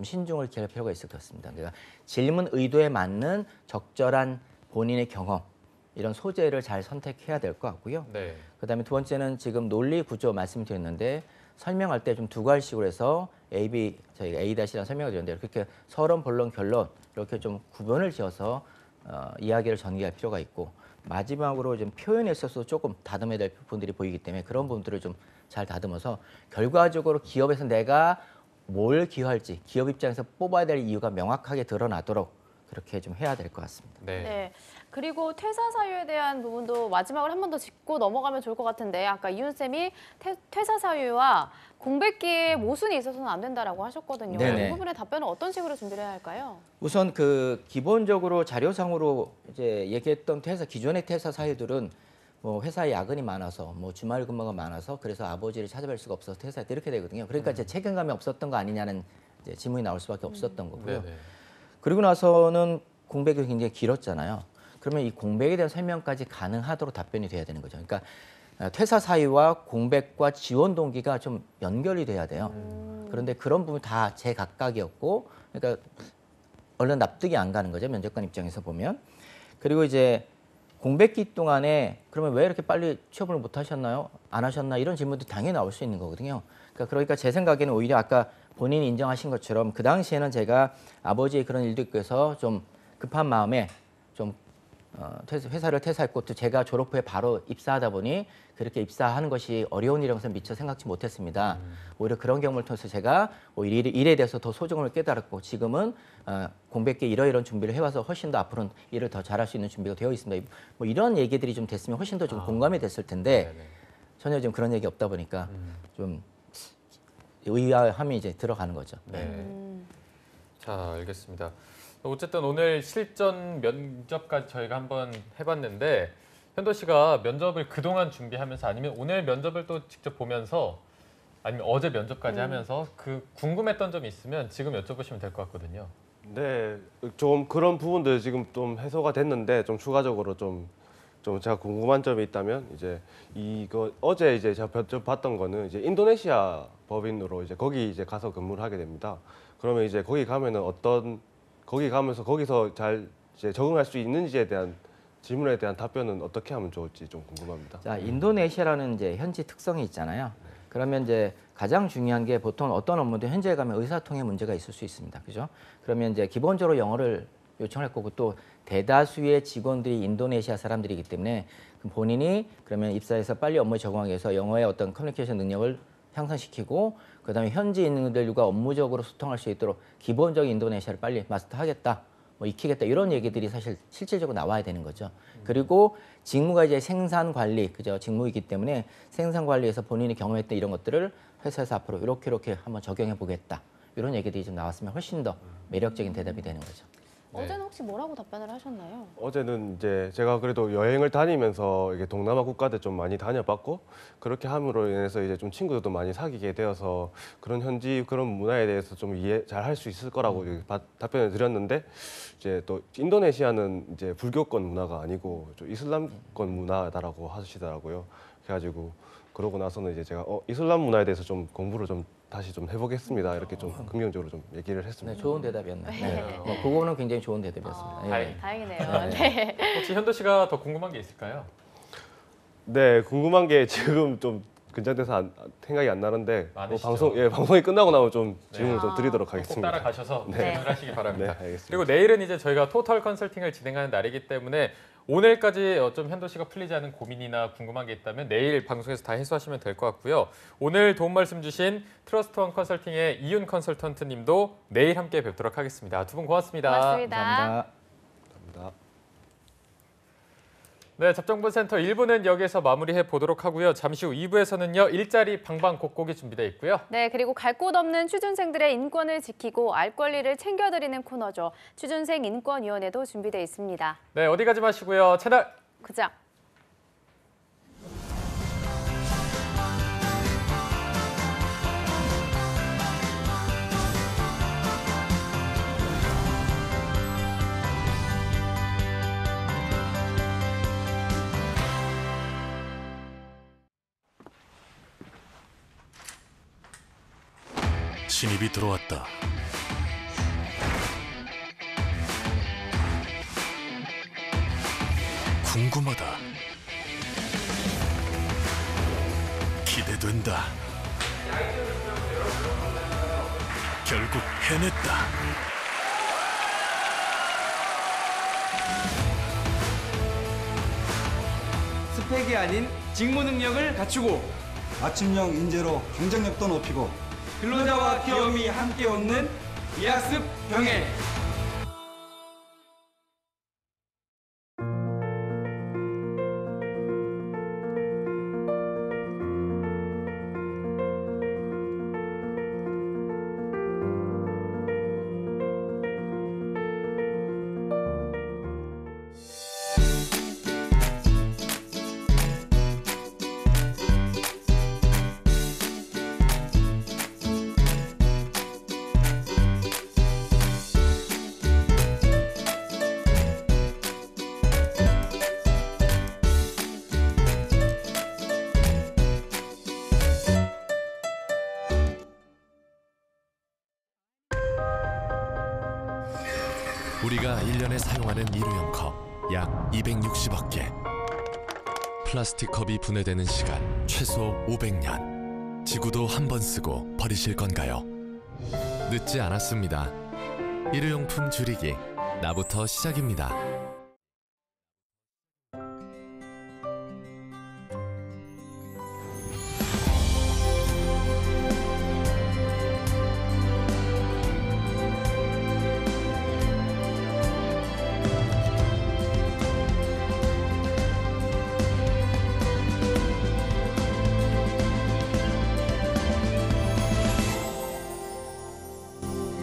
신중을 기할 필요가 있을 것 같습니다. 그러니까 질문 의도에 맞는 적절한 본인의 경험 이런 소재를 잘 선택해야 될 것 같고요. 네. 그다음에 두 번째는 지금 논리 구조 말씀드렸는데 설명할 때 좀 두 가지식으로 해서 저희가 A-라는 설명을 드렸는데 그렇게 서론, 본론, 결론 이렇게 좀 구분을 지어서 이야기를 전개할 필요가 있고 마지막으로 좀 표현에 있어서 조금 다듬어야 될 부분들이 보이기 때문에 그런 부분들을 좀 잘 다듬어서 결과적으로 기업에서 내가 뭘 기여할지 기업 입장에서 뽑아야 될 이유가 명확하게 드러나도록 그렇게 좀 해야 될 것 같습니다. 네. 네. 그리고 퇴사 사유에 대한 부분도 마지막으로 한 번 더 짚고 넘어가면 좋을 것 같은데 아까 이윤 쌤이 퇴사 사유와 공백기에 모순이 있어서는 안 된다라고 하셨거든요. 네네. 이 부분의 답변은 어떤 식으로 준비를 해야 할까요? 우선 그 기본적으로 자료상으로 이제 얘기했던 기존의 퇴사 사유들은 뭐 회사에 야근이 많아서 뭐 주말 근무가 많아서 그래서 아버지를 찾아뵐 수가 없어서 퇴사했다 이렇게 되거든요. 그러니까 이제 책임감이 없었던 거 아니냐는 이제 질문이 나올 수밖에 없었던 거고요. 네네. 그리고 나서는 공백이 굉장히 길었잖아요. 그러면 이 공백에 대한 설명까지 가능하도록 답변이 돼야 되는 거죠. 그러니까 퇴사 사유와 공백과 지원 동기가 좀 연결이 돼야 돼요. 그런데 그런 부분 다 제각각이었고, 그러니까 얼른 납득이 안 가는 거죠. 면접관 입장에서 보면. 그리고 이제 공백기 동안에 그러면 왜 이렇게 빨리 취업을 못 하셨나요? 안 하셨나? 이런 질문도 당연히 나올 수 있는 거거든요. 그러니까 제 생각에는 오히려 아까 본인이 인정하신 것처럼 그 당시에는 제가 아버지의 그런 일도 있고 해서 좀 급한 마음에 좀 회사를 퇴사했고 또 제가 졸업 후에 바로 입사하다 보니 그렇게 입사하는 것이 어려운 일이라고 해서 미처 생각지 못했습니다. 오히려 그런 경험을 통해서 제가 오히려 일에 대해서 더 소중함을 깨달았고 지금은 공백기에 이러이러한 준비를 해와서 훨씬 더 앞으로는 일을 더 잘할 수 있는 준비가 되어 있습니다. 뭐 이런 얘기들이 좀 됐으면 훨씬 더 좀 공감이 됐을 텐데 네네. 전혀 좀 그런 얘기 없다 보니까 좀 의아함이 이제 들어가는 거죠. 네. 자, 알겠습니다. 어쨌든 오늘 실전 면접까지 저희가 한번 해봤는데 현도 씨가 면접을 그동안 준비하면서 아니면 오늘 면접을 또 직접 보면서 아니면 어제 면접까지 하면서 그 궁금했던 점이 있으면 지금 여쭤보시면 될 것 같거든요. 네, 좀 그런 부분들 지금 좀 해소가 됐는데 좀 추가적으로 좀 제가 궁금한 점이 있다면 이제 이거 어제 이제 제가 면접 봤던 거는 이제 인도네시아 법인으로 이제 거기 이제 가서 근무를 하게 됩니다. 그러면 이제 거기 가면은 거기 가면서 거기서 잘 이제 적응할 수 있는지에 대한 질문에 대한 답변은 어떻게 하면 좋을지 좀 궁금합니다. 자, 인도네시아라는 이제 현지 특성이 있잖아요. 그러면 이제 가장 중요한 게 보통 어떤 업무도 현지에 가면 의사통의 문제가 있을 수 있습니다. 그죠? 그러면 이제 기본적으로 영어를 요청할 거고 또 대다수의 직원들이 인도네시아 사람들이기 때문에 본인이 그러면 입사해서 빨리 업무에 적응하기 위해서 영어의 어떤 커뮤니케이션 능력을 향상시키고 그다음에 현지 인들과 업무적으로 소통할 수 있도록 기본적인 인도네시아를 빨리 마스터하겠다, 뭐 익히겠다 이런 얘기들이 사실 실질적으로 나와야 되는 거죠. 그리고 직무가 이제 생산 관리, 그죠? 직무이기 때문에 생산 관리에서 본인이 경험했던 이런 것들을 회사에서 앞으로 이렇게 한번 적용해 보겠다. 이런 얘기들이 좀 나왔으면 훨씬 더 매력적인 대답이 되는 거죠. 어제는 혹시 뭐라고 답변을 하셨나요? 어제는 이제 제가 그래도 여행을 다니면서 이게 동남아 국가들 좀 많이 다녀봤고 그렇게 함으로 인해서 이제 좀 친구들도 많이 사귀게 되어서 그런 현지 그런 문화에 대해서 좀 이해 잘 할 수 있을 거라고 답변을 드렸는데 이제 또 인도네시아는 이제 불교권 문화가 아니고 좀 이슬람권 문화다라고 하시더라고요. 그래가지고 그러고 나서는 이제 제가 이슬람 문화에 대해서 좀 공부를 좀 다시 좀 해보겠습니다. 이렇게 좀 긍정적으로 좀 얘기를 네, 했습니다. 좋은 대답이었네요. 네. 그거는 굉장히 좋은 대답이었습니다. 예. 다행이네요. 네. 혹시 현도 씨가 더 궁금한 게 있을까요? 네, 궁금한 게 지금 좀 긴장돼서 생각이 안 나는데 많으시죠? 방송이 끝나고 나면 좀 질문을 좀 드리도록 꼭 하겠습니다. 따라가셔서 네. 질문을 하시기 네, 바랍니다. 알겠습니다. 그리고 내일은 이제 저희가 토탈 컨설팅을 진행하는 날이기 때문에 오늘까지 좀 현도 씨가 풀리지 않은 고민이나 궁금한 게 있다면 내일 방송에서 다 해소하시면 될 것 같고요. 오늘 도움 말씀 주신 트러스트원 컨설팅의 이윤 컨설턴트 님도 내일 함께 뵙도록 하겠습니다. 두 분 고맙습니다. 고맙습니다. 감사합니다. 감사합니다. 네, 접정본센터 1부는 여기서 마무리해 보도록 하고요. 잠시 후 2부에서는요. 일자리 방방곡곡이 준비되어 있고요. 네, 그리고 갈 곳 없는 취준생들의 인권을 지키고 알 권리를 챙겨드리는 코너죠. 취준생 인권위원회도 준비되어 있습니다. 네, 어디 가지 마시고요. 채널 고정. 신입이 들어왔다. 궁금하다. 기대된다. 결국 해냈다. 스펙이 아닌 직무 능력을 갖추고 아침형 인재로 경쟁력도 높이고 근로자와 기업이 함께 얻는 이학습 병행. 우리가 1년에 사용하는 일회용 컵 약 260억 개. 플라스틱 컵이 분해되는 시간 최소 500년. 지구도 한 번 쓰고 버리실 건가요? 늦지 않았습니다. 일회용품 줄이기, 나부터 시작입니다.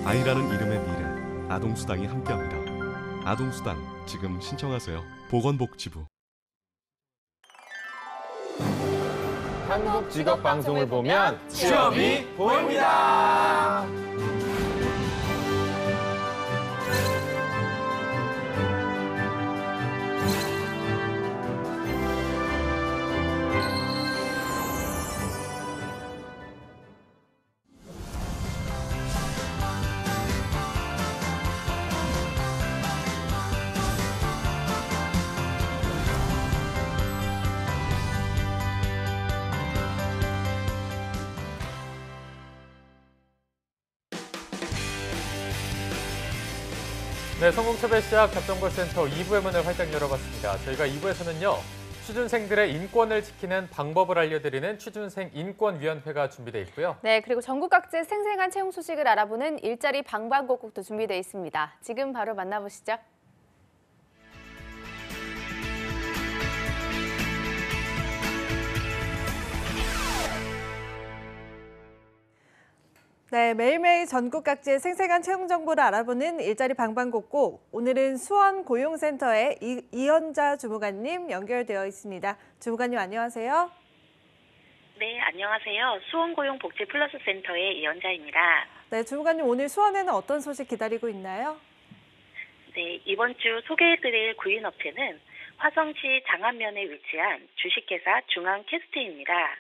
아이라는 이름의 미래, 아동수당이 함께합니다. 아동수당 지금 신청하세요. 보건복지부. 한국 직업 방송을 보면 취업이 보입니다. 네, 성공채배 시작 접정벌센터 2부의 문을 활짝 열어봤습니다. 저희가 2부에서는요. 취준생들의 인권을 지키는 방법을 알려드리는 취준생 인권위원회가 준비되어 있고요. 네, 그리고 전국 각지의 생생한 채용 소식을 알아보는 일자리 방방곡곡도 준비되어 있습니다. 지금 바로 만나보시죠. 네, 매일매일 전국 각지의 생생한 채용 정보를 알아보는 일자리 방방곡곡. 오늘은 수원 고용센터의 이연자 주무관님 연결되어 있습니다. 주무관님 안녕하세요. 네, 안녕하세요. 수원고용복지플러스센터의 이연자입니다. 네, 주무관님 오늘 수원에는 어떤 소식 기다리고 있나요? 네, 이번 주 소개해드릴 구인업체는 화성시 장안면에 위치한 주식회사 중앙캐스트입니다.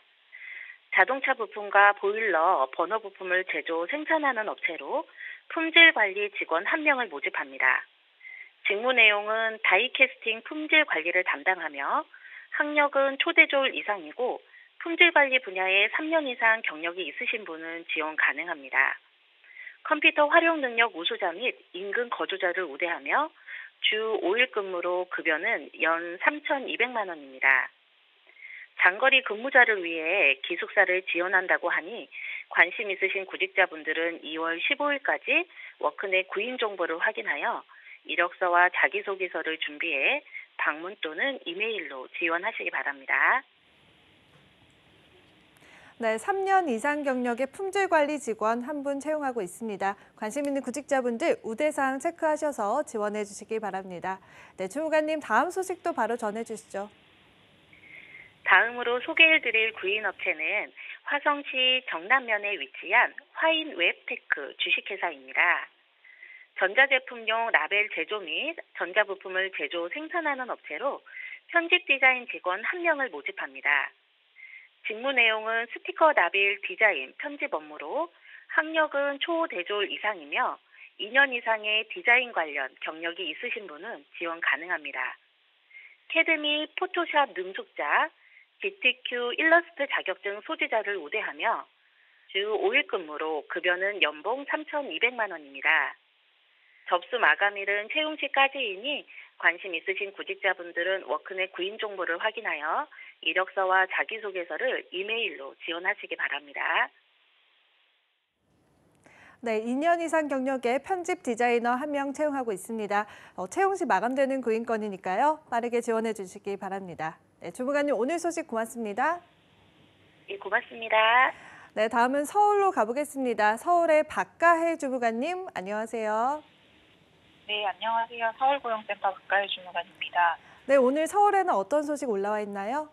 자동차 부품과 보일러, 버너 부품을 제조, 생산하는 업체로 품질관리 직원 1명을 모집합니다. 직무 내용은 다이캐스팅 품질 관리를 담당하며 학력은 초대졸 이상이고 품질관리 분야에 3년 이상 경력이 있으신 분은 지원 가능합니다. 컴퓨터 활용 능력 우수자 및 인근 거주자를 우대하며 주 5일 근무로 급여는 연 3,200만 원입니다. 장거리 근무자를 위해 기숙사를 지원한다고 하니 관심 있으신 구직자분들은 2월 15일까지 워크넷 구인 정보를 확인하여 이력서와 자기소개서를 준비해 방문 또는 이메일로 지원하시기 바랍니다. 네, 3년 이상 경력의 품질관리 직원 1분 채용하고 있습니다. 관심 있는 구직자분들 우대사항 체크하셔서 지원해 주시기 바랍니다. 네, 주무관님 다음 소식도 바로 전해 주시죠. 다음으로 소개해드릴 구인업체는 화성시 정남면에 위치한 화인웹테크 주식회사입니다. 전자제품용 라벨 제조 및 전자부품을 제조 생산하는 업체로 편집 디자인 직원 1명을 모집합니다. 직무 내용은 스티커 라벨 디자인, 편집 업무로 학력은 초대졸 이상이며 2년 이상의 디자인 관련 경력이 있으신 분은 지원 가능합니다. 캐드 및 포토샵 능숙자, GTQ 일러스트 자격증 소지자를 우대하며 주 5일 근무로 급여는 연봉 3,200만 원입니다. 접수 마감일은 채용 시까지이니 관심 있으신 구직자분들은 워크넷 구인 정보를 확인하여 이력서와 자기소개서를 이메일로 지원하시기 바랍니다. 네, 2년 이상 경력의 편집 디자이너 1명 채용하고 있습니다. 채용 시 마감되는 구인건이니까요. 빠르게 지원해 주시기 바랍니다. 네, 주무관님 오늘 소식 고맙습니다. 네, 고맙습니다. 네, 다음은 서울로 가보겠습니다. 서울의 박가혜 주무관님 안녕하세요. 네, 안녕하세요. 서울고용센터 박가혜 주무관입니다. 네, 오늘 서울에는 어떤 소식 올라와 있나요?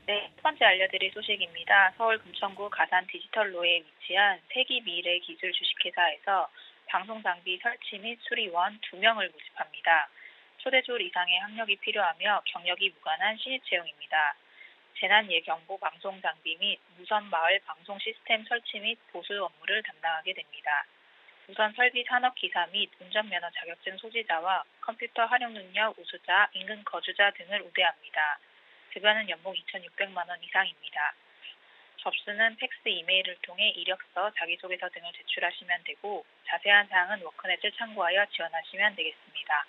네, 첫 번째 알려드릴 소식입니다. 서울 금천구 가산 디지털로에 위치한 세기미래기술 주식회사에서 방송장비 설치 및 수리원 2명을 모집합니다. 초대졸 이상의 학력이 필요하며 경력이 무관한 신입 채용입니다. 재난예경보 방송장비 및 무선 마을 방송 시스템 설치 및 보수 업무를 담당하게 됩니다. 우선 설비 산업기사 및 운전면허 자격증 소지자와 컴퓨터 활용 능력 우수자, 인근 거주자 등을 우대합니다. 급여는 연봉 2,600만 원 이상입니다. 접수는 팩스, 이메일을 통해 이력서, 자기소개서 등을 제출하시면 되고 자세한 사항은 워크넷을 참고하여 지원하시면 되겠습니다.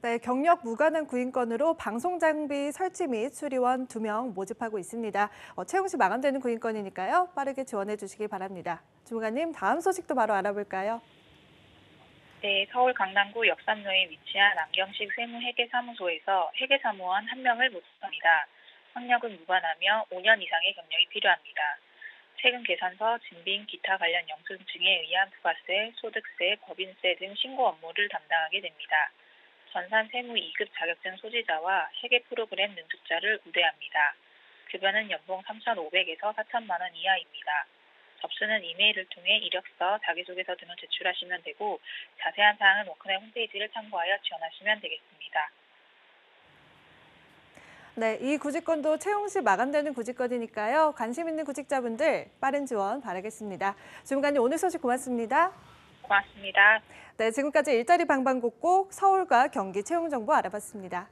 네, 경력 무관한 구인건으로 방송장비 설치 및 수리원 2명 모집하고 있습니다. 채용 시 마감되는 구인건이니까요. 빠르게 지원해 주시기 바랍니다. 주무관님, 다음 소식도 바로 알아볼까요? 네, 서울 강남구 역삼로에 위치한 안경식 세무회계사무소에서 회계사무원 1명을 모집합니다. 학력은 무관하며 5년 이상의 경력이 필요합니다. 세금 계산서, 진빙, 기타 관련 영수증에 의한 부가세, 소득세, 법인세 등 신고 업무를 담당하게 됩니다. 전산 세무 2급 자격증 소지자와 회계 프로그램 능숙자를 우대합니다. 급여는 연봉 3,500에서 4,000만 원 이하입니다. 접수는 이메일을 통해 이력서, 자기소개서 등을 제출하시면 되고 자세한 사항은 워크넷 홈페이지를 참고하여 지원하시면 되겠습니다. 네, 이 구직건도 채용 시 마감되는 구직건이니까요. 관심 있는 구직자분들 빠른 지원 바라겠습니다. 주무관님 오늘 소식 고맙습니다. 고맙습니다. 네, 지금까지 일자리 방방곡곡 서울과 경기 채용 정보 알아봤습니다.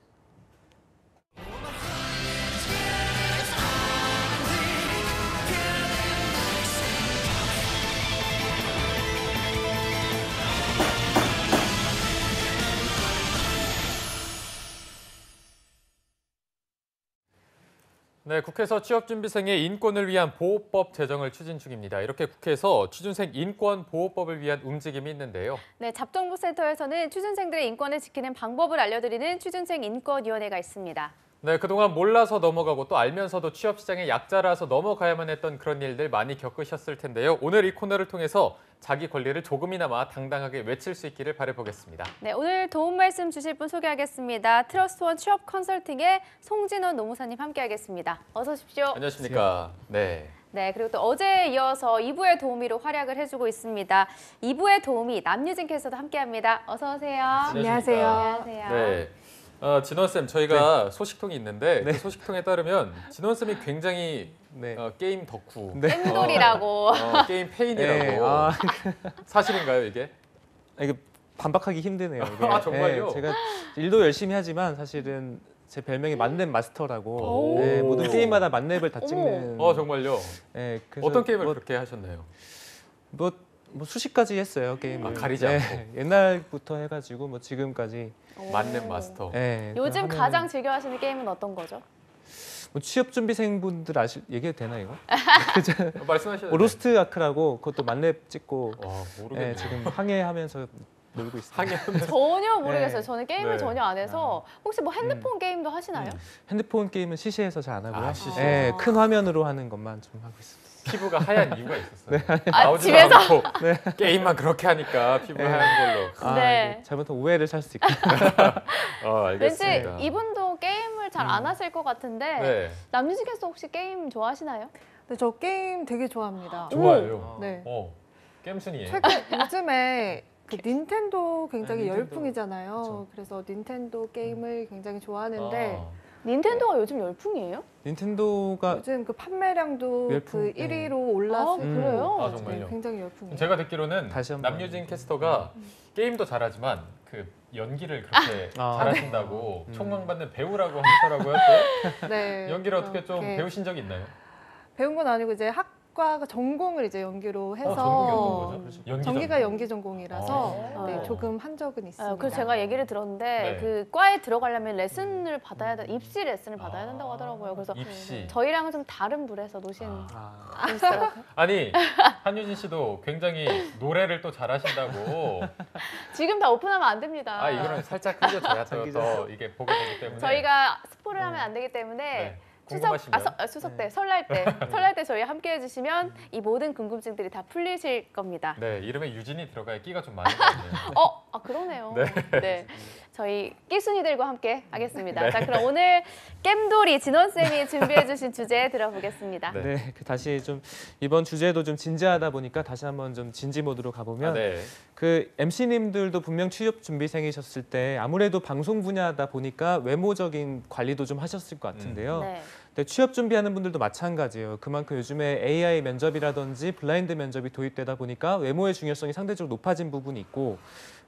네, 국회에서 취업준비생의 인권을 위한 보호법 제정을 추진 중입니다. 이렇게 국회에서 취준생 인권 보호법을 위한 움직임이 있는데요. 네, 잡정부센터에서는 취준생들의 인권을 지키는 방법을 알려드리는 취준생 인권위원회가 있습니다. 네, 그동안 몰라서 넘어가고 또 알면서도 취업 시장의 약자라서 넘어가야만 했던 그런 일들 많이 겪으셨을 텐데요. 오늘 이 코너를 통해서 자기 권리를 조금이나마 당당하게 외칠 수 있기를 바라보겠습니다. 네, 오늘 도움 말씀 주실 분 소개하겠습니다. 트러스트원 취업 컨설팅의 송진원 노무사님 함께하겠습니다. 어서 오십시오. 안녕하십니까. 네. 네, 그리고 또 어제에 이어서 2부의 도우미로 활약을 해주고 있습니다. 2부의 도우미 남유진 캐스터도 함께합니다. 어서 오세요. 안녕하세요. 안녕하세요. 네. 진원쌤, 저희가 소식통이 있는데 그 소식통에 따르면 진원쌤이 굉장히 게임 덕후, 겜돌이라고. 게임 페인이라고. 사실인가요, 이게? 이게 반박하기 힘드네요. 이게. 아, 정말요? 제가 일도 열심히 하지만 사실은 제 별명이 만렙 마스터라고 모든 게임마다 만렙을 다 찍는. 정말요? 네, 어떤 게임을 그렇게 하셨나요? 뭐 수십 가지 했어요, 게임을. 가리지 않고. 옛날부터 해가지고 뭐 지금까지. 만렙 마스터. 네, 요즘 가장 즐겨 하시는 게임은 어떤 거죠? 뭐 취업 준비생분들 얘기해도 되나 이거? 말씀하셔도 로스트 아크라고 그것도 만렙 찍고 모르겠네요. 지금 항해하면서 놀고 있습니다. 전혀 모르겠어요. 저는 게임을 네. 전혀 안 해서 혹시 뭐 핸드폰 게임도 하시나요? 핸드폰 게임은 CC에서 잘 안 하고요. CC에서. 큰 화면으로 하는 것만 좀 하고 있습니다. 피부가 하얀 이유가 있었어요. 아, 집에서? 않고 게임만 그렇게 하니까 피부가 하얀 걸로. 네. 잘못하면 오해를 살 수 있고. 알겠습니다. 왠지 이분도 게임을 잘 안 하실 것 같은데 남유진 캐스터 혹시 게임 좋아하시나요? 네, 저 게임 되게 좋아합니다. 좋아해요. 네. 게임순이에요. 요즘에 그 닌텐도 굉장히 닌텐도. 열풍이잖아요. 그쵸. 그래서 닌텐도 게임을 굉장히 좋아하는데 닌텐도가 요즘 열풍이에요? 닌텐도가 요즘 그 판매량도 열풍, 그 1위로 올라서 그래요? 정말요? 굉장히 열풍이에요. 제가 듣기로는 다시 한번. 남유진 캐스터가 게임도 잘하지만 그 연기를 그렇게 잘하신다고 총망받는 배우라고 하시더라고요. 또 네. 연기를 어떻게 좀 그렇게 배우신 적이 있나요? 배운 건 아니고 이제 학과가 전공을 이제 연기로 해서 전공이 어떤 거죠? 연기 전기가 전공. 연기 전공이라서 네, 조금 한 적은 있습니다. 그래서 제가 얘기를 들었는데 그 과에 들어가려면 레슨을 받아야 입시 레슨을 받아야 된다고 하더라고요. 그래서 입시. 저희랑은 좀 다른 불에서 노신 분이시더라고요. 아니 한유진 씨도 굉장히 노래를 또 잘하신다고. 지금 다 오픈하면 안 됩니다. 이거는 살짝 흘려줘야 더 이게 보게 되기 때문에. 저희가 스포를 하면 안 되기 때문에 추석 때 설날 때 저희 함께 해주시면 이 모든 궁금증들이 다 풀리실 겁니다. 네, 이름에 유진이 들어가야 끼가 좀 많은 것 같네요. 그러네요. 네. 네, 저희 끼순이들과 함께 하겠습니다. 자, 그럼 오늘 겜돌이 진원쌤이 준비해주신 주제 들어보겠습니다. 네, 다시 좀 이번 주제도 좀 진지하다 보니까 다시 한번 좀 진지 모드로 가보면 그 MC님들도 분명 취업 준비생이셨을 때 아무래도 방송 분야다 보니까 외모적인 관리도 좀 하셨을 것 같은데요. 근데 취업 준비하는 분들도 마찬가지예요. 그만큼 요즘에 AI 면접이라든지 블라인드 면접이 도입되다 보니까 외모의 중요성이 상대적으로 높아진 부분이 있고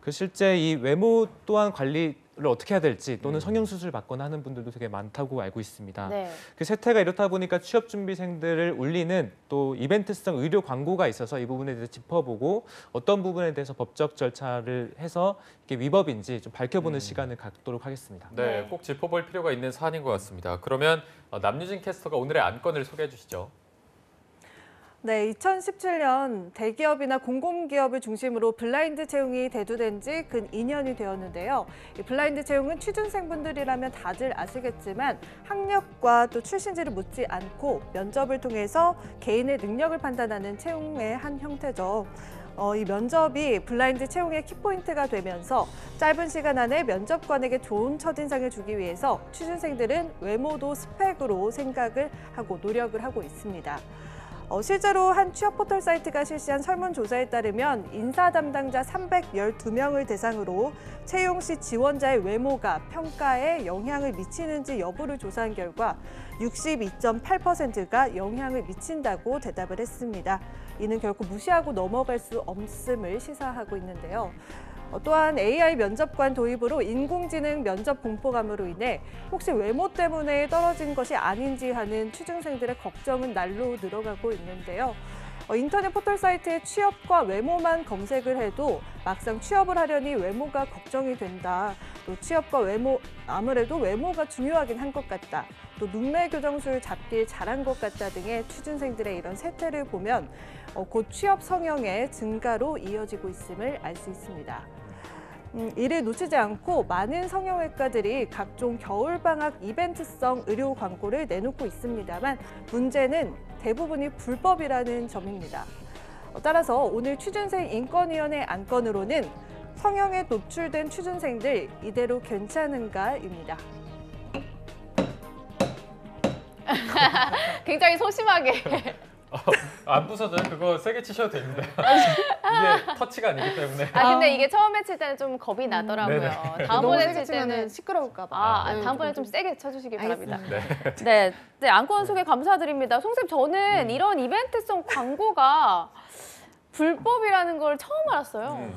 그 실제 이 외모 또한 관리를 어떻게 해야 될지 또는 성형수술 받거나 하는 분들도 되게 많다고 알고 있습니다. 그 세태가 이렇다 보니까 취업 준비생들을 울리는 또 이벤트성 의료 광고가 있어서 이 부분에 대해서 짚어보고 어떤 부분에 대해서 법적 절차를 해서 이게 위법인지 좀 밝혀보는 시간을 갖도록 하겠습니다. 네, 꼭 짚어볼 필요가 있는 사안인 것 같습니다. 그러면 남유진 캐스터가 오늘의 안건을 소개해 주시죠. 네, 2017년 대기업이나 공공기업을 중심으로 블라인드 채용이 대두된 지 근 2년이 되었는데요. 이 블라인드 채용은 취준생분들이라면 다들 아시겠지만 학력과 또 출신지를 묻지 않고 면접을 통해서 개인의 능력을 판단하는 채용의 한 형태죠. 이 면접이 블라인드 채용의 키포인트가 되면서 짧은 시간 안에 면접관에게 좋은 첫인상을 주기 위해서 취준생들은 외모도 스펙으로 생각을 하고 노력을 하고 있습니다. 실제로 한 취업 포털 사이트가 실시한 설문조사에 따르면 인사 담당자 312명을 대상으로 채용 시 지원자의 외모가 평가에 영향을 미치는지 여부를 조사한 결과 62.8%가 영향을 미친다고 대답을 했습니다. 이는 결코 무시하고 넘어갈 수 없음을 시사하고 있는데요. 또한 AI 면접관 도입으로 인공지능 면접 공포감으로 인해 혹시 외모 때문에 떨어진 것이 아닌지 하는 취준생들의 걱정은 날로 늘어가고 있는데요. 인터넷 포털 사이트에 취업과 외모만 검색을 해도 막상 취업을 하려니 외모가 걱정이 된다. 또 취업과 외모, 아무래도 외모가 중요하긴 한 것 같다. 또 눈매 교정술 잡길 잘한 것 같다 등의 취준생들의 이런 세태를 보면 곧 취업 성형의 증가로 이어지고 있음을 알 수 있습니다. 이를 놓치지 않고 많은 성형외과들이 각종 겨울방학 이벤트성 의료 광고를 내놓고 있습니다만 문제는 대부분이 불법이라는 점입니다. 따라서 오늘 취준생 인권위원회 안건으로는 성형에 노출된 취준생들 이대로 괜찮은가입니다. 굉장히 소심하게. 안 부서져요? 그거 세게 치셔도 됩니다. 이게 터치가 아니기 때문에. 근데 이게 처음에 칠 때는 좀 겁이 나더라고요. 다음번에 칠 때는 시끄러울까 봐. 다음번에 좀 세게 쳐주시기 바랍니다. 네. 네, 안건 소개 감사드립니다. 송쌤, 저는 이런 이벤트성 광고가 불법이라는 걸 처음 알았어요.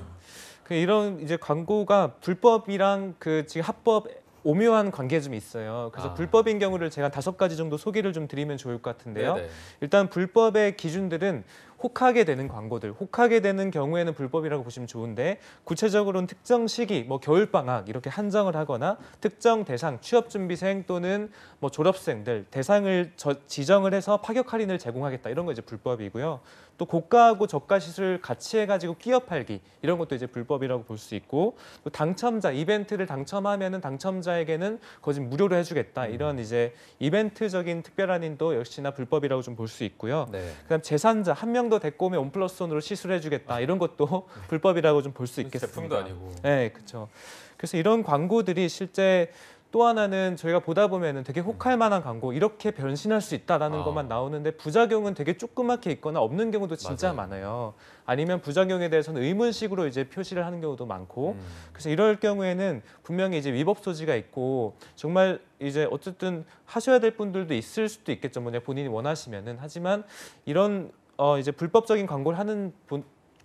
이런 이제 광고가 불법이랑 그 지금 합법 오묘한 관계 좀 있어요. 그래서 불법인 경우를 제가 5가지 정도 소개를 좀 드리면 좋을 것 같은데요. 네네. 일단 불법의 기준들은 혹하게 되는 광고들, 혹하게 되는 경우에는 불법이라고 보시면 좋은데 구체적으로는 특정 시기, 뭐 겨울방학 이렇게 한정을 하거나 특정 대상, 취업준비생 또는 뭐 졸업생들 대상을 지정을 해서 파격 할인을 제공하겠다 이런 거 이제 불법이고요. 또 고가하고 저가 시술 같이 해가지고 끼어 팔기 이런 것도 이제 불법이라고 볼 수 있고 또 당첨자 이벤트를 당첨하면은 당첨자에게는 거짓 무료로 해주겠다 이런 이제 이벤트적인 특별 할인도 역시나 불법이라고 좀 볼 수 있고요. 그다음 재산자 한 명 더 데리고 오면 1+1으로 시술해주겠다 이런 것도 불법이라고 좀 볼 수 있겠습니다. 제품도 아니고. 네, 그렇죠. 그래서 이런 광고들이 실제 또 하나는 저희가 보다 보면은 되게 혹할 만한 광고 이렇게 변신할 수 있다라는 것만 나오는데 부작용은 되게 조그맣게 있거나 없는 경우도 진짜 많아요. 아니면 부작용에 대해서는 의문식으로 이제 표시를 하는 경우도 많고 그래서 이럴 경우에는 분명히 이제 위법 소지가 있고 정말 이제 어쨌든 하셔야 될 분들도 있을 수도 있겠죠. 뭐 본인이 원하시면은 하지만 이런 이제 불법적인 광고를 하는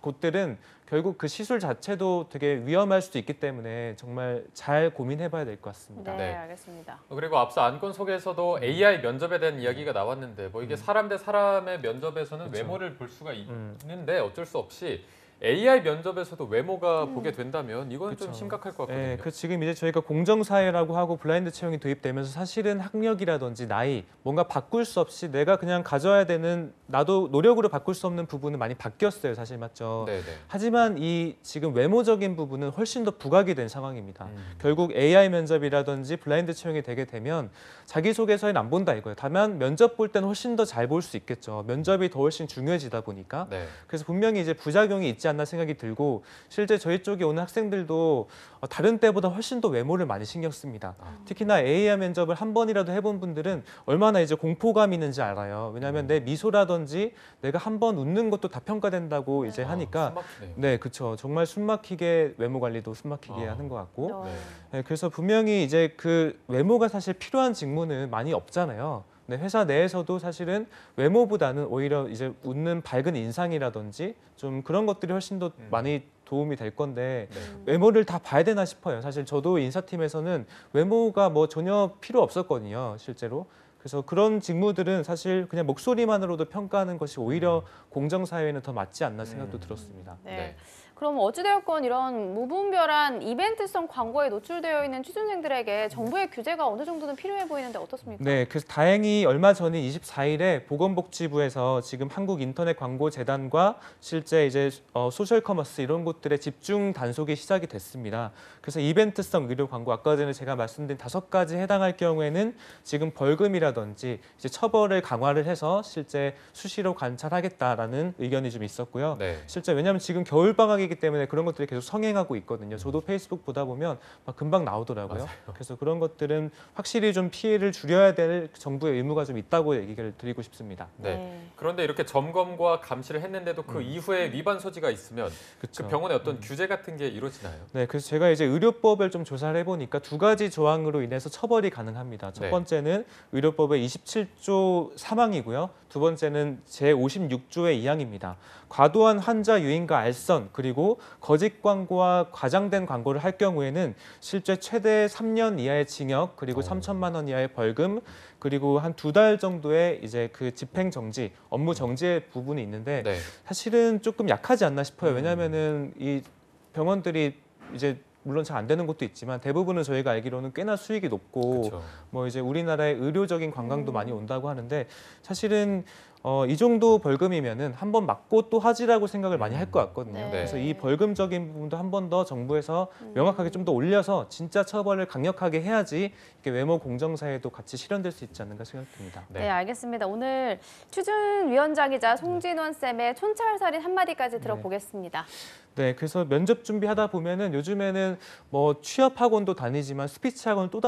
곳들은 결국 그 시술 자체도 되게 위험할 수도 있기 때문에 정말 잘 고민해봐야 될 것 같습니다. 네, 알겠습니다. 그리고 앞서 안건 소개에서도 AI 면접에 대한 이야기가 나왔는데 뭐 이게 사람 대 사람의 면접에서는 외모를 볼 수가 있는데 어쩔 수 없이 AI 면접에서도 외모가 보게 된다면 이건 좀 심각할 것 같거든요. 네, 그 지금 이제 저희가 공정사회라고 하고 블라인드 채용이 도입되면서 사실은 학력이라든지 나이 뭔가 바꿀 수 없이 내가 그냥 가져야 되는 나도 노력으로 바꿀 수 없는 부분은 많이 바뀌었어요, 사실 맞죠. 네네. 하지만 이 지금 외모적인 부분은 훨씬 더 부각이 된 상황입니다. 결국 AI 면접이라든지 블라인드 채용이 되게 되면 자기소개서에는 안 본다 이거예요. 다만 면접 볼 때는 훨씬 더 잘 볼 수 있겠죠. 면접이 더 훨씬 중요해지다 보니까. 그래서 분명히 이제 부작용이 있지 않나 생각이 들고 실제 저희 쪽에 오는 학생들도 다른 때보다 훨씬 더 외모를 많이 신경 씁니다. 특히나 AI 면접을 한 번이라도 해본 분들은 얼마나 이제 공포감 있는지 알아요. 왜냐하면 내 미소라든지 내가 한 번 웃는 것도 다 평가된다고 이제 하니까 네, 그렇죠. 정말 숨막히게 외모 관리도 숨막히게 하는 것 같고 네, 그래서 분명히 이제 그 외모가 사실 필요한 직무는 많이 없잖아요. 네, 회사 내에서도 사실은 외모보다는 오히려 이제 웃는 밝은 인상이라든지 좀 그런 것들이 훨씬 더 많이 도움이 될 건데 외모를 다 봐야 되나 싶어요. 사실 저도 인사팀에서는 외모가 뭐 전혀 필요 없었거든요, 실제로. 그래서 그런 직무들은 사실 그냥 목소리만으로도 평가하는 것이 오히려 공정사회에는 더 맞지 않나 생각도 들었습니다. 네. 그럼 어찌되었건 이런 무분별한 이벤트성 광고에 노출되어 있는 취준생들에게 정부의 규제가 어느 정도는 필요해 보이는데 어떻습니까? 네, 그래서 다행히 얼마 전인 24일에 보건복지부에서 지금 한국인터넷광고재단과 실제 이제 소셜커머스 이런 곳들의 집중 단속이 시작이 됐습니다. 그래서 이벤트성 의료 광고 아까 전에 제가 말씀드린 5가지 해당할 경우에는 지금 벌금이라든지 이제 처벌을 강화를 해서 실제 수시로 관찰하겠다라는 의견이 좀 있었고요. 실제 왜냐하면 지금 겨울 방학이 이기 때문에 그런 것들이 계속 성행하고 있거든요. 저도 페이스북 보다 보면 막 금방 나오더라고요. 그래서 그런 것들은 확실히 좀 피해를 줄여야 될 정부의 의무가 좀 있다고 얘기를 드리고 싶습니다. 그런데 이렇게 점검과 감시를 했는데도 그 이후에 위반 소지가 있으면 그 병원에 어떤 규제 같은 게 이루어지나요? 네, 그래서 제가 이제 의료법을 좀 조사를 해보니까 2가지 조항으로 인해서 처벌이 가능합니다. 첫 번째는 의료법의 27조 3항이고요. 두 번째는 제56조의 2항입니다. 과도한 환자 유인과 알선 그리고 거짓 광고와 과장된 광고를 할 경우에는 실제 최대 3년 이하의 징역 그리고 3천만 원 이하의 벌금 그리고 한 2달 정도의 이제 그 집행 정지, 업무 정지의 부분이 있는데 사실은 조금 약하지 않나 싶어요. 왜냐하면은 이 병원들이 이제 물론 잘 안 되는 것도 있지만 대부분은 저희가 알기로는 꽤나 수익이 높고 뭐 이제 우리나라의 의료적인 관광도 많이 온다고 하는데 사실은 이 정도 벌금이면은 한 번 맞고 또 하지라고 생각을 많이 할 것 같거든요. 네. 그래서 이 벌금적인 부분도 한 번 더 정부에서 명확하게 좀 더 올려서 진짜 처벌을 강력하게 해야지 이렇게 외모 공정사회도 같이 실현될 수 있지 않는가 생각됩니다. 네, 알겠습니다. 오늘 추준위원장이자 송진원 쌤의 촌철살인 한마디까지 들어보겠습니다. 네, 그래서 면접 준비하다 보면은 요즘에는 뭐 취업 학원도 다니지만 스피치 학원 또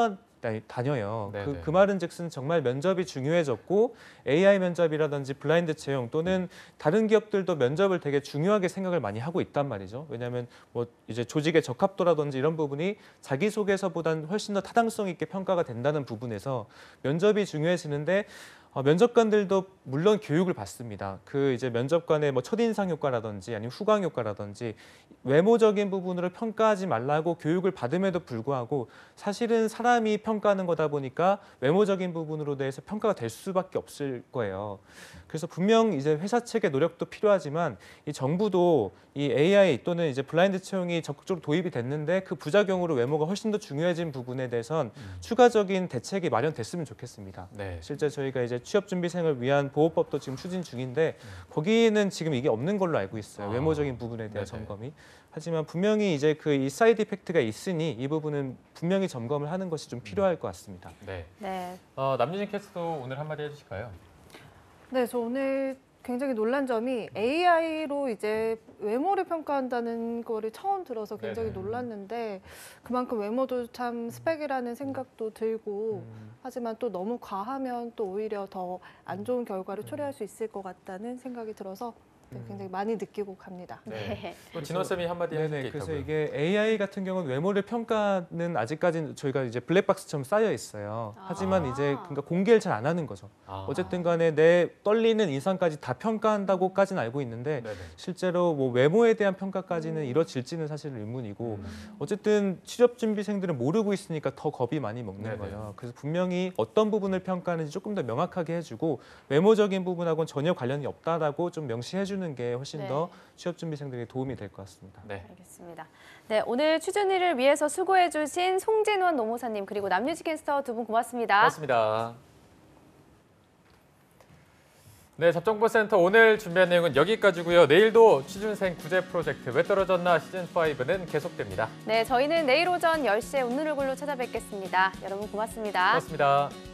다녀요. 그 말은즉슨 정말 면접이 중요해졌고 AI 면접이라든지 블라인드 채용 또는 다른 기업들도 면접을 되게 중요하게 생각을 많이 하고 있단 말이죠. 왜냐하면 뭐 이제 조직의 적합도라든지 이런 부분이 자기소개서보다는 훨씬 더 타당성 있게 평가가 된다는 부분에서 면접이 중요해지는데 면접관들도 물론 교육을 받습니다. 그 이제 면접관의 뭐 첫인상 효과라든지 아니면 후광 효과라든지 외모적인 부분으로 평가하지 말라고 교육을 받음에도 불구하고 사실은 사람이 평가하는 거다 보니까 외모적인 부분으로 대해서 평가가 될 수밖에 없을 거예요. 그래서 분명 이제 회사 측의 노력도 필요하지만 이 정부도 이 AI 또는 이제 블라인드 채용이 적극적으로 도입이 됐는데 그 부작용으로 외모가 훨씬 더 중요해진 부분에 대해선 추가적인 대책이 마련됐으면 좋겠습니다. 실제 저희가 이제 취업준비생을 위한 보호법도 지금 추진 중인데 거기는 지금 이게 없는 걸로 알고 있어요. 외모적인 부분에 대한 점검이. 하지만 분명히 이제 그 이 사이드 이펙트가 있으니 이 부분은 분명히 점검을 하는 것이 좀 필요할 것 같습니다. 네. 남유진 캐스터 오늘 한마디 해주실까요? 네, 저 오늘 굉장히 놀란 점이 AI로 이제 외모를 평가한다는 거를 처음 들어서 굉장히 놀랐는데 그만큼 외모도 참 스펙이라는 생각도 들고 하지만 또 너무 과하면 또 오히려 더 안 좋은 결과를 초래할 수 있을 것 같다는 생각이 들어서 굉장히 많이 느끼고 갑니다. 진원 쌤이 한마디 해주실 게 그래서 있다고요. 이게 AI 같은 경우는 외모를 평가는 아직까지는 저희가 이제 블랙박스처럼 쌓여 있어요. 하지만 이제 그러니까 공개를 잘 안 하는 거죠. 어쨌든 간에 내 떨리는 인상까지 다 평가한다고까지는 알고 있는데 실제로 뭐 외모에 대한 평가까지는 이뤄질지는 사실 의문이고 어쨌든 취업준비생들은 모르고 있으니까 더 겁이 많이 먹는 거예요. 그래서 분명히 어떤 부분을 평가하는지 조금 더 명확하게 해주고 외모적인 부분하고는 전혀 관련이 없다라고 좀 명시해 주는 게 훨씬 더 취업준비생들에게 도움이 될 것 같습니다. 알겠습니다. 네, 오늘 취준위를 위해서 수고해주신 송진원 노무사님 그리고 남유진 캐스터 두 분 고맙습니다. 고맙습니다. 네, 잡정보센터 오늘 준비한 내용은 여기까지고요. 내일도 취준생 구제 프로젝트 왜 떨어졌나 시즌5는 계속됩니다. 네, 저희는 내일 오전 10시에 웃는 얼굴로 찾아뵙겠습니다. 여러분 고맙습니다. 고맙습니다.